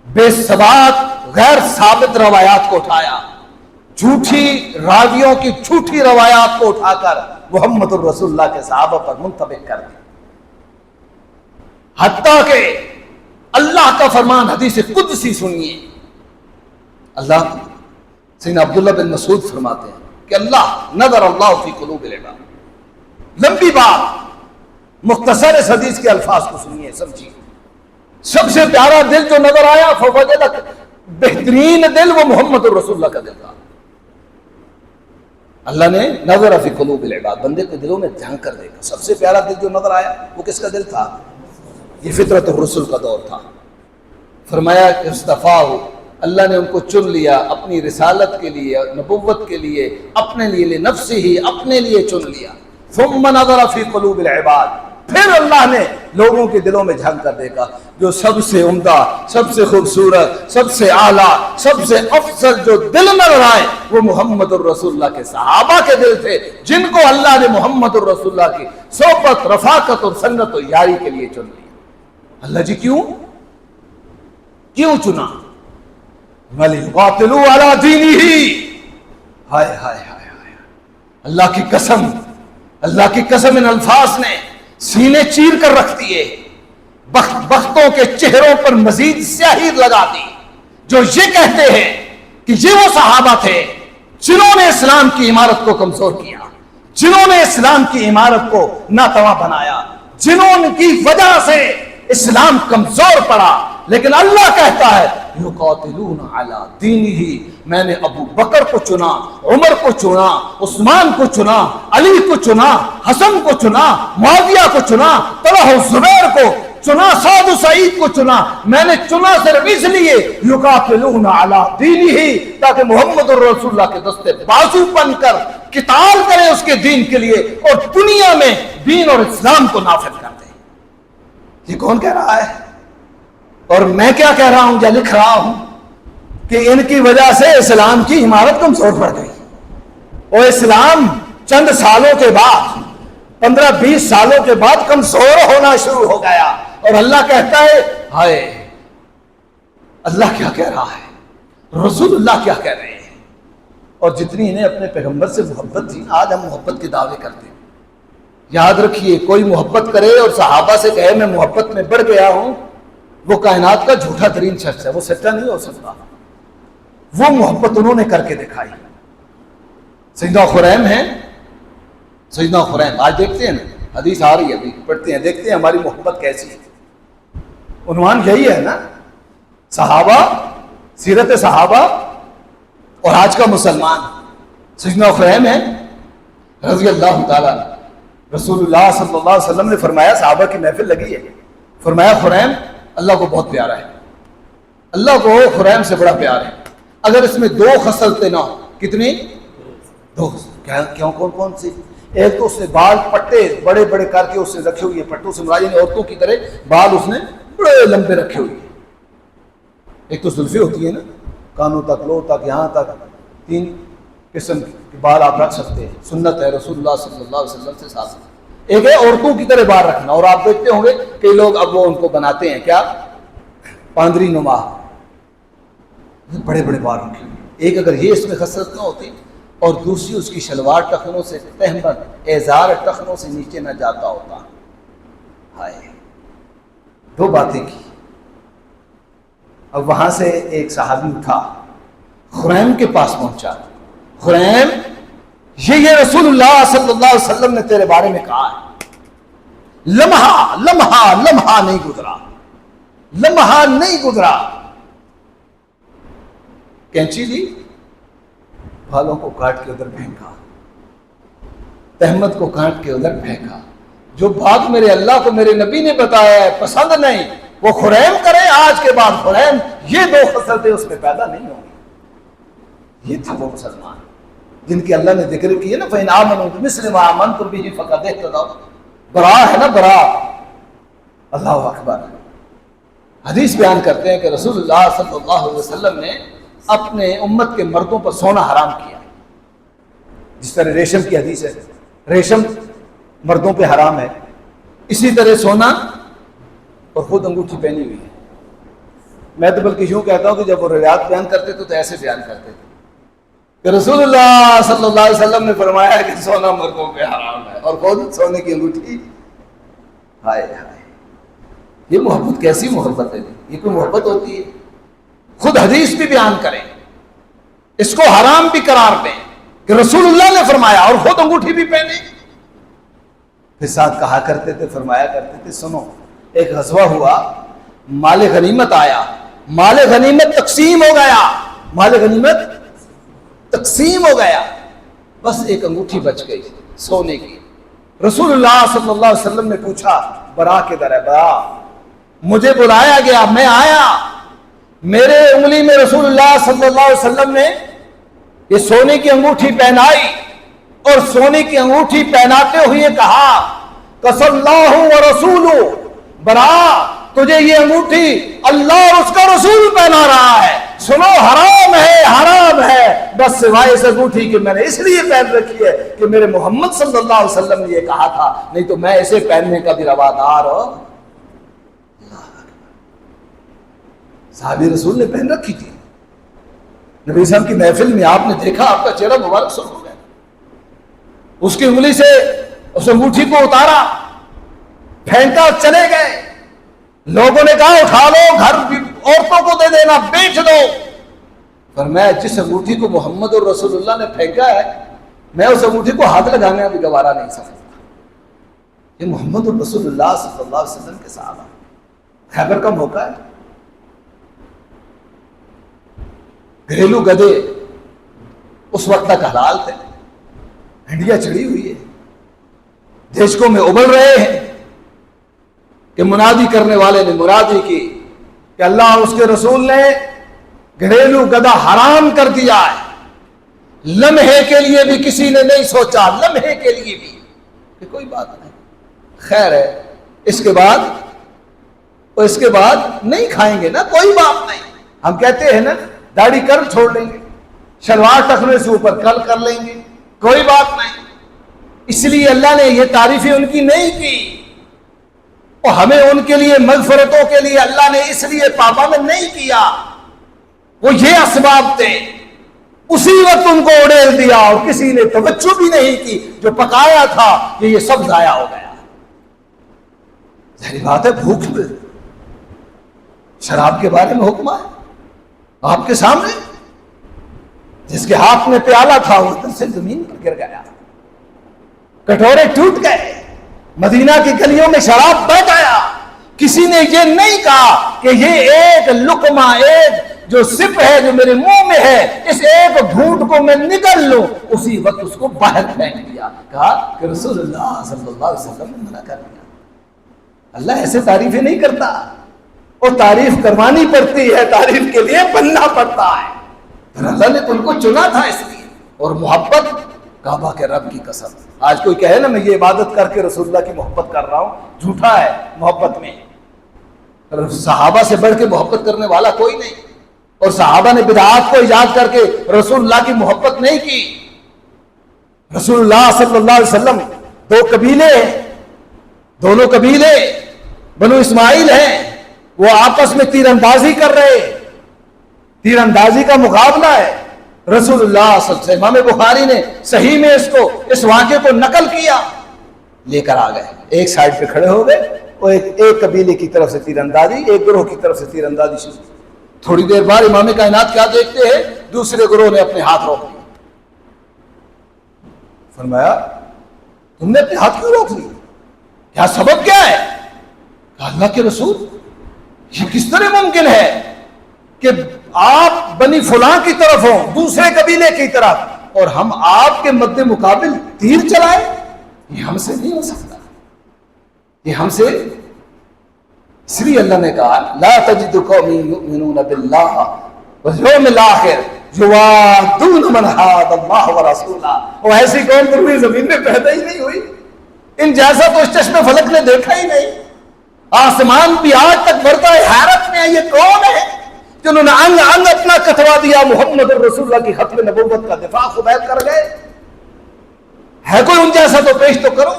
بے ثبات غیر ثابت روایات کو اٹھایا، جھوٹی راویوں کی جھوٹی روایات کو اٹھا کر محمد الرسول اللہ کے صحابہ پر منطبق کر دی، حتیٰ کہ اللہ کا فرمان حدیث قدسی سنیے، اللہ سیدنا عبداللہ بن مسعود فرماتے ہیں کہ اللہ نظر اللہ فی قلوب العباد، لمبی بات، مختصر اس حدیث کے الفاظ کو سنیے، سمجھیے، سب سے پیارا دل جو نظر آیا فوجدک، بہترین دل وہ محمد الرسول اللہ کا دل تھا، اللہ نے نظر فی قلوب العباد، بندے کے دلوں میں جھانک کر دیکھا، سب سے پیارا دل جو نظر آیا وہ کس کا دل تھا؟ یہ فطرت الرسل کا دور تھا. فرمایا کہ اصطفاہ، اللہ نے ان کو چن لیا اپنی رسالت کے لیے، نبوت کے لیے، اپنے لیے، لنفسہ ہی، اپنے لیے چن لیا. ثم نظر فی قلوب العباد، پھر اللہ نے لوگوں کے دلوں میں جھانک کر دیکھا جو سب سے عمدہ، سب سے خوبصورت، سب سے اعلیٰ، سب سے افضل جو دل نظر آئے وہ محمد الرسول اللہ کے صحابہ کے دل تھے، جن کو اللہ نے محمد الرسول اللہ کی صحبت، رفاقت اور سنت و یاری کے لیے چن لیا. اللہ جی کیوں چنا؟ وَلِيُقَاتِلُوا عَلَىٰ دِينِهِ. ہائے ہائے ہائے ہائے، اللہ کی قسم، اللہ کی قسم ان الفاظ نے سینے چیر کر رکھ دیے، بختوں کے چہروں پر مزید سیاہی لگا دی جو یہ کہتے ہیں کہ یہ وہ صحابہ تھے جنہوں نے اسلام کی عمارت کو کمزور کیا، جنہوں نے اسلام کی عمارت کو ناتواں بنایا، جنہوں کی وجہ سے اسلام کمزور پڑا. لیکن اللہ کہتا ہے یقاتلون علی دینہ، میں نے ابو بکر کو چنا، عمر کو چنا، عثمان کو چنا، علی کو چنا، حسن کو چنا، معاویہ کو چنا، طلحہ زبیر کو چنا، سعد و سعید کو چنا. میں نے چنا صرف اس لیے یقاتلون علی دینہ، تاکہ محمد الرسول اللہ کے دستے بازو بن کر قتال کریں اس کے دین کے لیے اور دنیا میں دین اور اسلام کو نافذ کر دیں. یہ کون کہہ رہا ہے؟ اور میں کیا کہہ رہا ہوں یا لکھ رہا ہوں کہ ان کی وجہ سے اسلام کی عمارت کمزور پڑ گئی، اور اسلام چند سالوں کے بعد، 15-20 سالوں کے بعد کمزور ہونا شروع ہو گیا. اور اللہ کہتا ہے ہائے، اللہ کیا کہہ رہا ہے، رسول اللہ کیا کہہ رہے ہیں. اور جتنی انہیں اپنے پیغمبر سے محبت تھی، آج ہم محبت کے دعوے کرتے ہیں. یاد رکھیے، کوئی محبت کرے اور صحابہ سے کہے میں محبت میں بڑھ گیا ہوں، وہ کائنات کا جھوٹا ترین شخص ہے، وہ سچا نہیں ہو سکتا. وہ محبت انہوں نے کر کے دکھائی. سیدنا خریم ہیں، سیدنا خریم، آج دیکھتے ہیں نا، حدیث آ رہی ہے، ابھی پڑھتے ہیں، دیکھتے ہیں ہماری محبت کیسی ہے. عنوان یہی ہے نا، صحابہ، سیرت صحابہ اور آج کا مسلمان. سیدنا خریم ہیں رضی اللہ تعالیٰ. رسول اللہ صلی اللہ علیہ وسلم نے فرمایا، صحابہ کی محفل لگی ہے، فرمایا خریم اللہ کو بہت پیارا ہے، اللہ کو خریم سے بڑا پیار ہے. اگر اس میں 2 خصلتیں نہ ہو، کتنی؟ 2. کیوں؟ کون سی؟ ایک تو اس نے بال پٹے بڑے بڑے کر کے اس نے رکھے ہوئے، پٹوں سے مراد یعنی عورتوں کی طرح بال اس نے بڑے لمبے رکھے ہوئے. ایک تو زلفیں ہوتی ہے نا، کانوں تک، لو تک، یہاں تک، 3 قسم کے بال آپ رکھ سکتے ہیں، سنت ہے رسول اللہ صلی اللہ علیہ وسلم سے ساتھ. ایک ہے عورتوں کی طرح بال رکھنا، اور آپ دیکھتے ہوں گے کئی لوگ اب وہ ان کو بناتے ہیں کیا، پاندری نما، بڑے بڑے بال رکھے. ایک اگر یہ اس میں خصلت نہ ہوتی، اور دوسری اس کی شلوار ٹخنوں سے، تہمت اعزار ٹخنوں سے نیچے نہ جاتا ہوتا. ہائے، 2 باتیں کی. اب وہاں سے ایک صحابی اٹھا، خریم کے پاس پہنچا. خریم، یہ رسول اللہ صلی اللہ علیہ وسلم نے تیرے بارے میں کہا ہے. لمحہ نہیں گزرا، لمحہ نہیں گزرا. کینچی لی، بالوں کو کاٹ کے ادھر پھینکا، تہمت کو کاٹ کے ادھر پھینکا. جو بات میرے اللہ کو میرے نبی نے بتایا ہے پسند نہیں، وہ خریم کرے. آج کے بعد خریم یہ 2 خصلتیں اس میں پیدا نہیں ہوں گی. یہ تھا وہ مسلمان جن کی اللہ نے ذکر کی ہے نا، فَإِنْ آمَنُوا بِمِثْلِ مَا آمَنْتُمْ بِهِ فَقَدِ اهْتَدَوْا. برا ہے نا، برا. اللہ اکبر. حدیث بیان کرتے ہیں کہ رسول اللہ صلی اللہ علیہ وسلم نے اپنے امت کے مردوں پر سونا حرام کیا. جس طرح ریشم کی حدیث ہے، ریشم مردوں پہ حرام ہے، اسی طرح سونا اور خود انگوٹھی پہنی ہوئی ہے. میں تو بلکہ یوں کہتا ہوں کہ جب وہ روایات بیان کرتے تو ایسے بیان کرتے تھے کہ رسول اللہ صلی اللہ علیہ وسلم نے فرمایا کہ سونا مردوں پہ حرام ہے، اور خود سونے کی انگوٹھی. ہائے ہائے، یہ محبت کیسی محبت ہے؟ یہ کوئی محبت ہوتی ہے؟ خود حدیث بھی بیان کریں، اس کو حرام بھی قرار دیں کہ رسول اللہ نے فرمایا، اور خود انگوٹھی بھی پہنے. پھر ساتھ کہا کرتے تھے، فرمایا کرتے تھے، سنو، ایک غزوہ ہوا، مال غنیمت آیا، مال غنیمت تقسیم ہو گیا، مال غنیمت تقسیم ہو گیا، بس ایک انگوٹھی بچ گئی سونے کی. رسول اللہ صلی اللہ علیہ وسلم نے پوچھا، برا کدھر ہے؟ برا مجھے بلایا گیا، میں آیا، میرے انگلی میں رسول اللہ صلی اللہ علیہ وسلم نے یہ سونے کی انگوٹھی پہنائی اور سونے کی انگوٹھی پہناتے ہوئے کہا قسم اللہ و رسولہ، برا تجھے یہ انگوٹھی اللہ اور اس کا رسول پہنا رہا ہے، سنو حرام ہے، حرام ہے، بس سوائے اس انگوٹھی کہ میں نے اس لیے پہن رکھی ہے کہ میرے محمد صلی اللہ علیہ وسلم نے یہ کہا تھا، نہیں تو میں اسے پہننے کا بھی روادار ہوں۔ صحابی رسول نے پہن رکھی تھی، نبی صاحب کی محفل میں آپ نے دیکھا، آپ کا چہرہ مبارک سرخ ہو گیا، اس کی انگلی سے اس انگوٹھی کو اتارا، پھینکا، چلے گئے، لوگوں نے کہا اٹھا لو، گھر عورتوں کو دے دینا، بیچ دو۔ فرمایا جس انگوٹھی کو محمد اور رسول اللہ نے پھینکا ہے، میں اس انگوٹھی کو ہاتھ لگانے بھی گوارا نہیں سمجھتا۔ یہ محمد اور رسول اللہ صلی اللہ علیہ وسلم کے صحابہ، خیبر کا موقع ہے، گھریلو گدے اس وقت تک حلال تھے، ہنڈیا چڑھی ہوئی ہے، دیشکوں میں ابل رہے ہیں کہ منادی کرنے والے نے منادی کی کہ اللہ اور اس کے رسول نے گھریلو گدا حرام کر دیا ہے، لمحے کے لیے بھی کسی نے نہیں سوچا، لمحے کے لیے بھی کہ کوئی بات نہیں، خیر ہے، اس کے بعد نہیں کھائیں گے نا، کوئی بات نہیں، ہم کہتے ہیں نا داڑھی کر چھوڑ لیں گے، شلوار ٹکنے سے اوپر کل کر لیں گے، کوئی بات نہیں۔ اس لیے اللہ نے یہ تعریفیں ان کی نہیں کی، اور ہمیں ان کے لیے مغفرتوں کے لیے اللہ نے اس لیے پابند نہیں کیا، وہ یہ اسباب تھے، اسی وقت ان کو اڑیل دیا اور کسی نے توجہ بھی نہیں کی، جو پکایا تھا کہ یہ سب ضائع ہو گیا۔ ظاہری بات ہے بھوک میں شراب کے بارے میں حکم ہے آپ کے سامنے، جس کے ہاتھ میں پیالہ تھا وہ ادھر سے زمین پر گر گیا، کٹورے ٹوٹ گئے، مدینہ کی گلیوں میں شراب بہ گیا، کسی نے یہ نہیں کہا کہ یہ ایک لقمہ، ایک جو سپ ہے جو میرے منہ میں ہے، اس ایک گھونٹ کو میں نگل لوں، اسی وقت اس کو باہر پھینک دیا، کہا کہ رسول اللہ صلی اللہ علیہ وسلم نے منع کر دیا۔ اللہ ایسے تعریفیں نہیں کرتا، اور تعریف کروانی پڑتی ہے، تعریف کے لیے بننا پڑتا ہے، پھر اللہ نے تم کو چنا تھا اس لیے۔ اور محبت کعبہ کے رب کی قسم، آج کوئی کہے نا میں یہ عبادت کر کے رسول اللہ کی محبت کر رہا ہوں، جھوٹا ہے، محبت میں صحابہ سے بڑھ کے محبت کرنے والا کوئی نہیں، اور صحابہ نے بدعات کو ایجاد کر کے رسول اللہ کی محبت نہیں کی۔ رسول اللہ صلی اللہ علیہ وسلم، دو قبیلے ہیں، دونوں قبیلے بنو اسماعیل ہیں، وہ آپس میں تیر اندازی کر رہے، تیر اندازی کا مقابلہ ہے، رسول اللہ صلی اللہ علیہ وسلم، امام بخاری نے صحیح میں اس واقعے کو نقل کیا، لے کر آ گئے، ایک سائڈ پہ کھڑے ہو گئے، اور ایک قبیلے کی طرف سے تیر اندازی، ایک گروہ کی طرف سے تیر اندازی شروع۔ تھوڑی دیر بعد امام کائنات کیا دیکھتے ہیں، دوسرے گروہ نے اپنے ہاتھ روک لیے، فرمایا تم نے اپنے ہاتھ کیوں روک لیے، کیا سبب کیا ہے؟ کہا اللہ کے رسول یہ کس طرح ممکن ہے کہ آپ بنی فلاں کی طرف ہوں، دوسرے قبیلے کی طرف، اور ہم آپ کے مد مقابل تیر چلائے؟ یہ ہم سے نہیں ہو سکتا، یہ ہم سے، اس لیے اللہ نے کہا لا تجد قوم یؤمنون باللہ والیوم الآخر یوادون من حاد اللہ ورسولہ، اور ایسی قوم تو روئے زمین میں پیدا ہی نہیں ہوئی، ان جیسا تو اس چشم فلک نے دیکھا ہی نہیں، آسمان بھی آج تک بڑھتا ہے، حیرت میں ہے یہ کون ہے جنہوں نے انگ انگ اپنا کتوا دیا، محمد رسول اللہ کی ختم نبوت کا دفاع خبیت کر گئے، ہے کوئی ان جیسا تو پیش تو کرو۔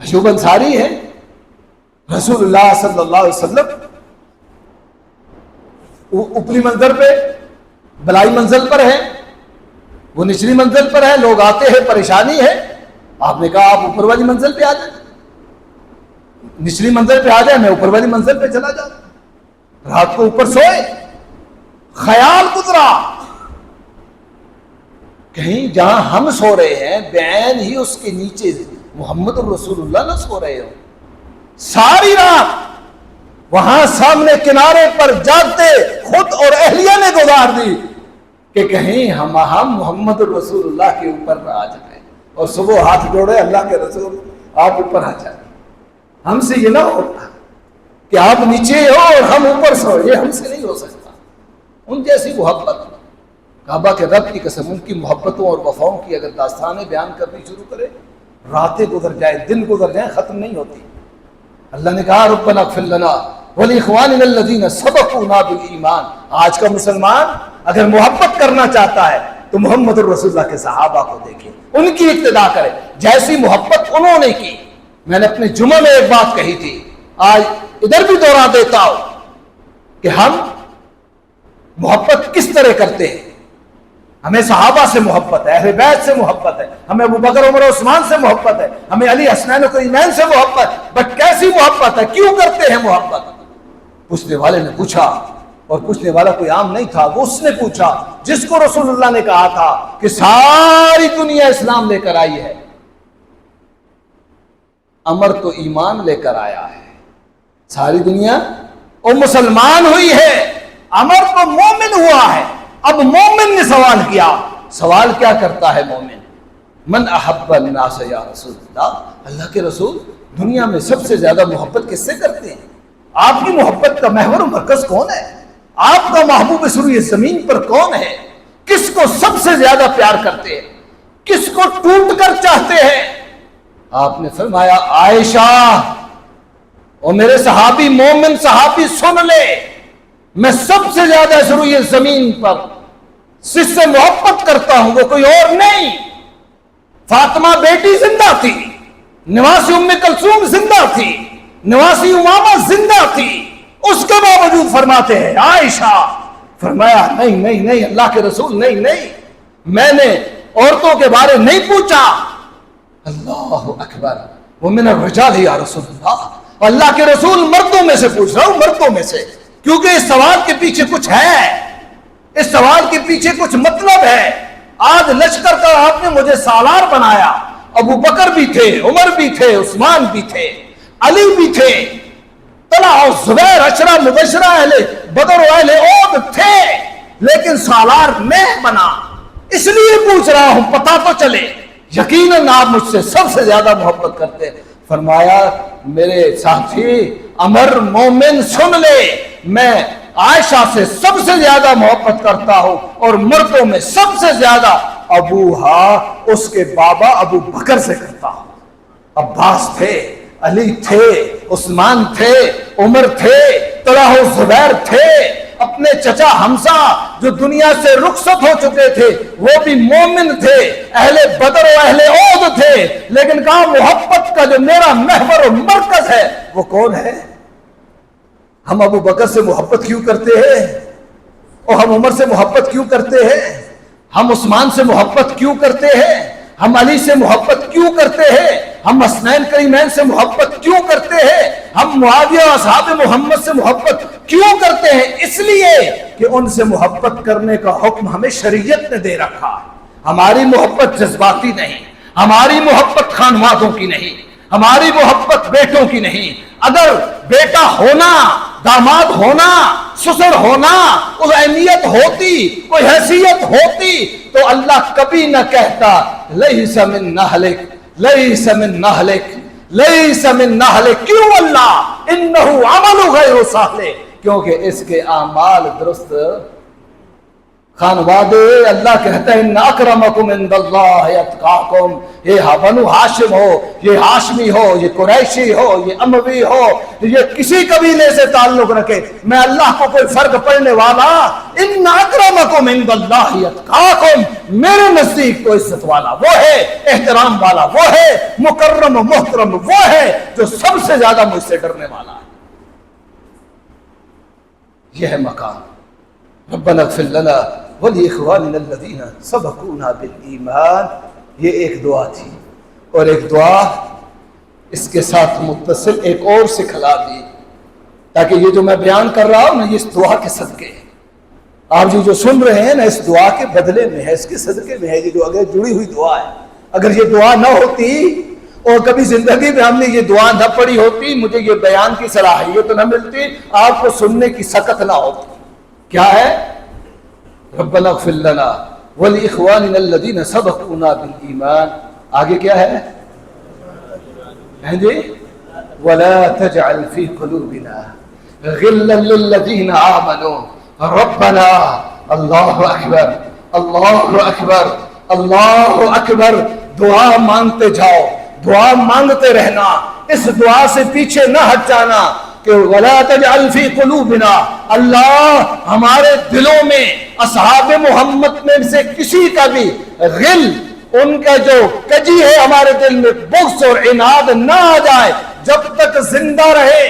ایوب انصاری ہے، رسول اللہ صلی اللہ علیہ وسلم اوپری منزل پہ، بلائی منزل پر ہے، وہ نچلی منزل پر ہے، لوگ آتے ہیں، پریشانی ہے، آپ نے کہا آپ اوپر والی منزل پہ آ جائیں، نچلی منزل پہ آ جائے، میں اوپر والی منزل پہ چلا جاؤں، رات کو اوپر سوئے، خیال گزرا کہیں جہاں ہم سو رہے ہیں بعین ہی اس کے نیچے محمد الرسول اللہ نہ سو رہے ہو، ساری رات وہاں سامنے کنارے پر جاگتے خود اور اہلیہ نے گزار دی کہ کہیں ہم محمد الرسول اللہ کے اوپر نہ آ جائیں، اور صبح ہاتھ جوڑے اللہ کے رسول آپ اوپر آ جائیں، ہم سے یہ نہ ہوتا کہ آپ نیچے ہو اور ہم اوپر سے ہو، یہ ہم سے نہیں ہو سکتا۔ ان جیسی محبت، کعبہ کے رب کی قسم، ان کی محبتوں اور وفاؤں کی اگر داستانیں بیان کرنی شروع کرے، راتیں گزر جائیں، دن گزر جائیں، ختم نہیں ہوتی۔ اللہ نے کہا ربنا اغفر لنا ولاخواننا الذین سبقونا بالایمان۔ آج کا مسلمان اگر محبت کرنا چاہتا ہے تو محمد الرسول اللہ کے صحابہ کو دیکھے، ان کی اقتداء کرے، جیسی محبت انہوں نے کی۔ میں نے اپنے جمعہ میں ایک بات کہی تھی، آج ادھر بھی دوہرا دیتا ہوں کہ ہم محبت کس طرح کرتے ہیں۔ ہمیں صحابہ سے محبت ہے، اہل بیت سے محبت ہے، ہمیں ابو بکر عمر عثمان سے محبت ہے، ہمیں علی حسنین و کریمین سے محبت، بٹ کیسی محبت ہے، کیوں کرتے ہیں محبت؟ پوچھنے والے نے پوچھا، اور پوچھنے والا کوئی عام نہیں تھا، وہ اس نے پوچھا جس کو رسول اللہ نے کہا تھا کہ ساری دنیا اسلام لے کر آئی ہے، امر تو ایمان لے کر آیا ہے، ساری دنیا اور مسلمان ہوئی ہے، امر تو مومن ہوا ہے۔ اب مومن نے سوال کیا، سوال کیا کرتا ہے مومن؟ من احب الناس یا رسول اللہ، اللہ کے رسول دنیا میں سب سے زیادہ محبت کس سے کرتے ہیں؟ آپ کی محبت کا محور و مرکز کون ہے؟ آپ کا محبوب سروئے زمین پر کون ہے؟ کس کو سب سے زیادہ پیار کرتے ہیں؟ کس کو ٹوٹ کر چاہتے ہیں؟ آپ نے فرمایا عائشہ، اور میرے صحابی مومن صحابی سن لے، میں سب سے زیادہ سروئے زمین پر جس سے محبت کرتا ہوں وہ کوئی اور نہیں۔ فاطمہ بیٹی زندہ تھی، نواسی ام کلثوم زندہ تھی، نواسی امامہ زندہ تھی، اس کے باوجود فرماتے ہیں عائشہ، فرمایا نہیں نہیں نہیں اللہ کے رسول نہیں نہیں، میں نے عورتوں کے بارے نہیں پوچھا۔ اللہ اکبر، ومن الرجال یا رسول اللہ، اللہ کے رسول مردوں میں سے پوچھ رہا ہوں، مردوں میں سے، کیونکہ اس سوال کے پیچھے کچھ ہے، اس سوال کے پیچھے کچھ مطلب ہے۔ آج لشکر کا آپ نے مجھے سالار بنایا، ابو بکر بھی تھے، عمر بھی تھے، عثمان بھی تھے، علی بھی تھے، طلحہ و زبیر عشرہ مبشرہ اہل بدر و اہل احد تھے، لیکن سالار میں بنا، اس لیے پوچھ رہا ہوں پتہ تو چلے۔ یقیناً آپ مجھ سے سب سے زیادہ محبت کرتے ہیں۔ فرمایا میرے ساتھی امر مومن سن لے، میں عائشہ سے سب سے زیادہ محبت کرتا ہوں، اور مردوں میں سب سے زیادہ ابوہا، اس کے بابا ابو بکر سے کرتا ہوں۔ عباس تھے، علی تھے، عثمان تھے، عمر تھے، طلحہ و زبیر تھے، اپنے چچا حمزہ جو دنیا سے رخصت ہو چکے تھے وہ بھی مومن تھے، اہل بدر و اہل احد تھے، لیکن کہا محبت کا جو میرا محور و مرکز ہے وہ کون ہے؟ ہم ابو بکر سے محبت کیوں کرتے ہیں، اور ہم عمر سے محبت کیوں کرتے ہیں، ہم عثمان سے محبت کیوں کرتے ہیں، ہم علی سے محبت کیوں کرتے ہیں، ہم حسنین کریمین سے محبت کیوں کرتے ہیں، ہم معاویہ اصحاب محمد سے محبت کیوں کرتے ہیں؟ اس لیے کہ ان سے محبت کرنے کا حکم ہمیں شریعت نے دے رکھا ہے۔ ہماری محبت جذباتی نہیں، ہماری محبت خانوادوں کی نہیں، ہماری محبت بیٹوں کی نہیں۔ اگر بیٹا ہونا، داماد ہونا، سسر ہونا کوئی اہمیت ہوتی، کوئی حیثیت ہوتی تو اللہ کبھی نہ کہتا لیس من نہلک، لیس من نہلک، لیس من نہلک۔ کیوں اللہ؟ انہ عمل غیر صالح، کیونکہ اس کے اعمال درست۔ خانوادے اللہ کہتا ہے ان اکرمکم عند اللہ اتقاکم، یہ بنو ہاشم ہو، یہ ہاشمی ہو، یہ قریشی ہو، یہ اموی ہو، یہ کسی قبیلے سے تعلق رکھے، میں اللہ کو کوئی فرق پڑنے والا، ان اکرمکم عند اللہ اتقاکم، میرے نزدیک تو عزت والا وہ ہے، احترام والا وہ ہے، مکرم و محترم وہ ہے جو سب سے زیادہ مجھ سے ڈرنے والا ہے۔ یہ ہے مقام۔ ربنا اغفر لنا ولاخواننا الذین سبقونا بالایمان، یہ ایک دعا تھی، اور ایک دعا اس کے ساتھ متصل ایک اور سکھلا دی، تاکہ یہ جو میں بیان کر رہا ہوں نا یہ اس دعا کے صدقے ہے۔ آپ جو سن رہے ہیں نا اس دعا کے بدلے میں ہے، اس کے صدقے میں ہے، یہ جو اگر جڑی ہوئی دعا ہے۔ اگر یہ دعا نہ ہوتی اور کبھی زندگی میں ہم نے یہ دعا نہ پڑھی ہوتی، مجھے یہ بیان کی صلاحیت نہ ملتی، آپ کو سننے کی سکت نہ ہوتی۔ کیا ہے؟ ربنا اغفر لنا ولاخواننا الذین سبقونا بالایمان، آگے کیا ہے؟ ہیں جی؟ ولا تجعل في قلوبنا غلا للذین آمنوا ربنا اللہ اکبر اللہ اکبر اللہ اکبر. دعا مانگتے جاؤ, دعا مانگتے رہنا, اس دعا سے پیچھے نہ ہٹ جانا کہ ولا تجعل فی قلوبنا, اللہ ہمارے دلوں میں اصحاب محمد میں سے کسی کا بھی غل, ان کا جو کجی ہے ہمارے دل میں, بغض اور عناد نہ آ جائے. جب تک زندہ رہے,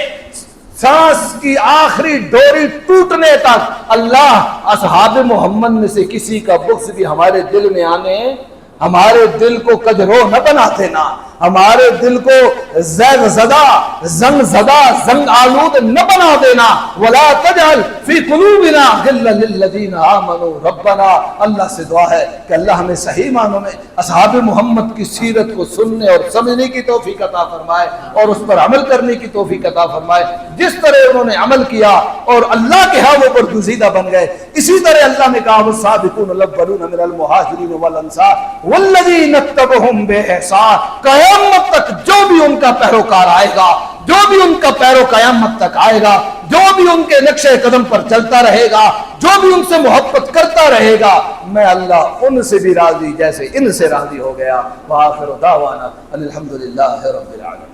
سانس کی آخری ڈوری ٹوٹنے تک, اللہ اصحاب محمد میں سے کسی کا بغض بھی ہمارے دل میں آنے, ہمارے دل کو کجرو نہ بنا دینا, ہمارے دل کو زیغ زدہ, زنگ زدہ, زنگ آلود نہ بنا دینا. ولا تجعل فی قلوبنا غلا للذین آمنوا ربنا. اللہ سے دعا ہے کہ اللہ ہمیں صحیح معنوں میں اصحاب محمد کی سیرت کو سننے اور سمجھنے کی توفیق عطا فرمائے اور اس پر عمل کرنے کی توفیق عطا فرمائے. جس طرح انہوں نے عمل کیا اور اللہ کے ہاں وہ برگزیدہ بن گئے, اسی طرح اللہ نے کہا والسابقون الاولون من المہاجرین والانصار والذین اتبعوہم بإحسان. قیامت تک جو بھی ان کا پیروکار آئے گا, جو بھی ان کا پیرو قیامت تک آئے گا, جو بھی ان کے نقش قدم پر چلتا رہے گا, جو بھی ان سے محبت کرتا رہے گا, میں اللہ ان سے بھی راضی جیسے ان سے راضی ہو گیا. وآخر دعوانا الحمدللہ رب العالمین.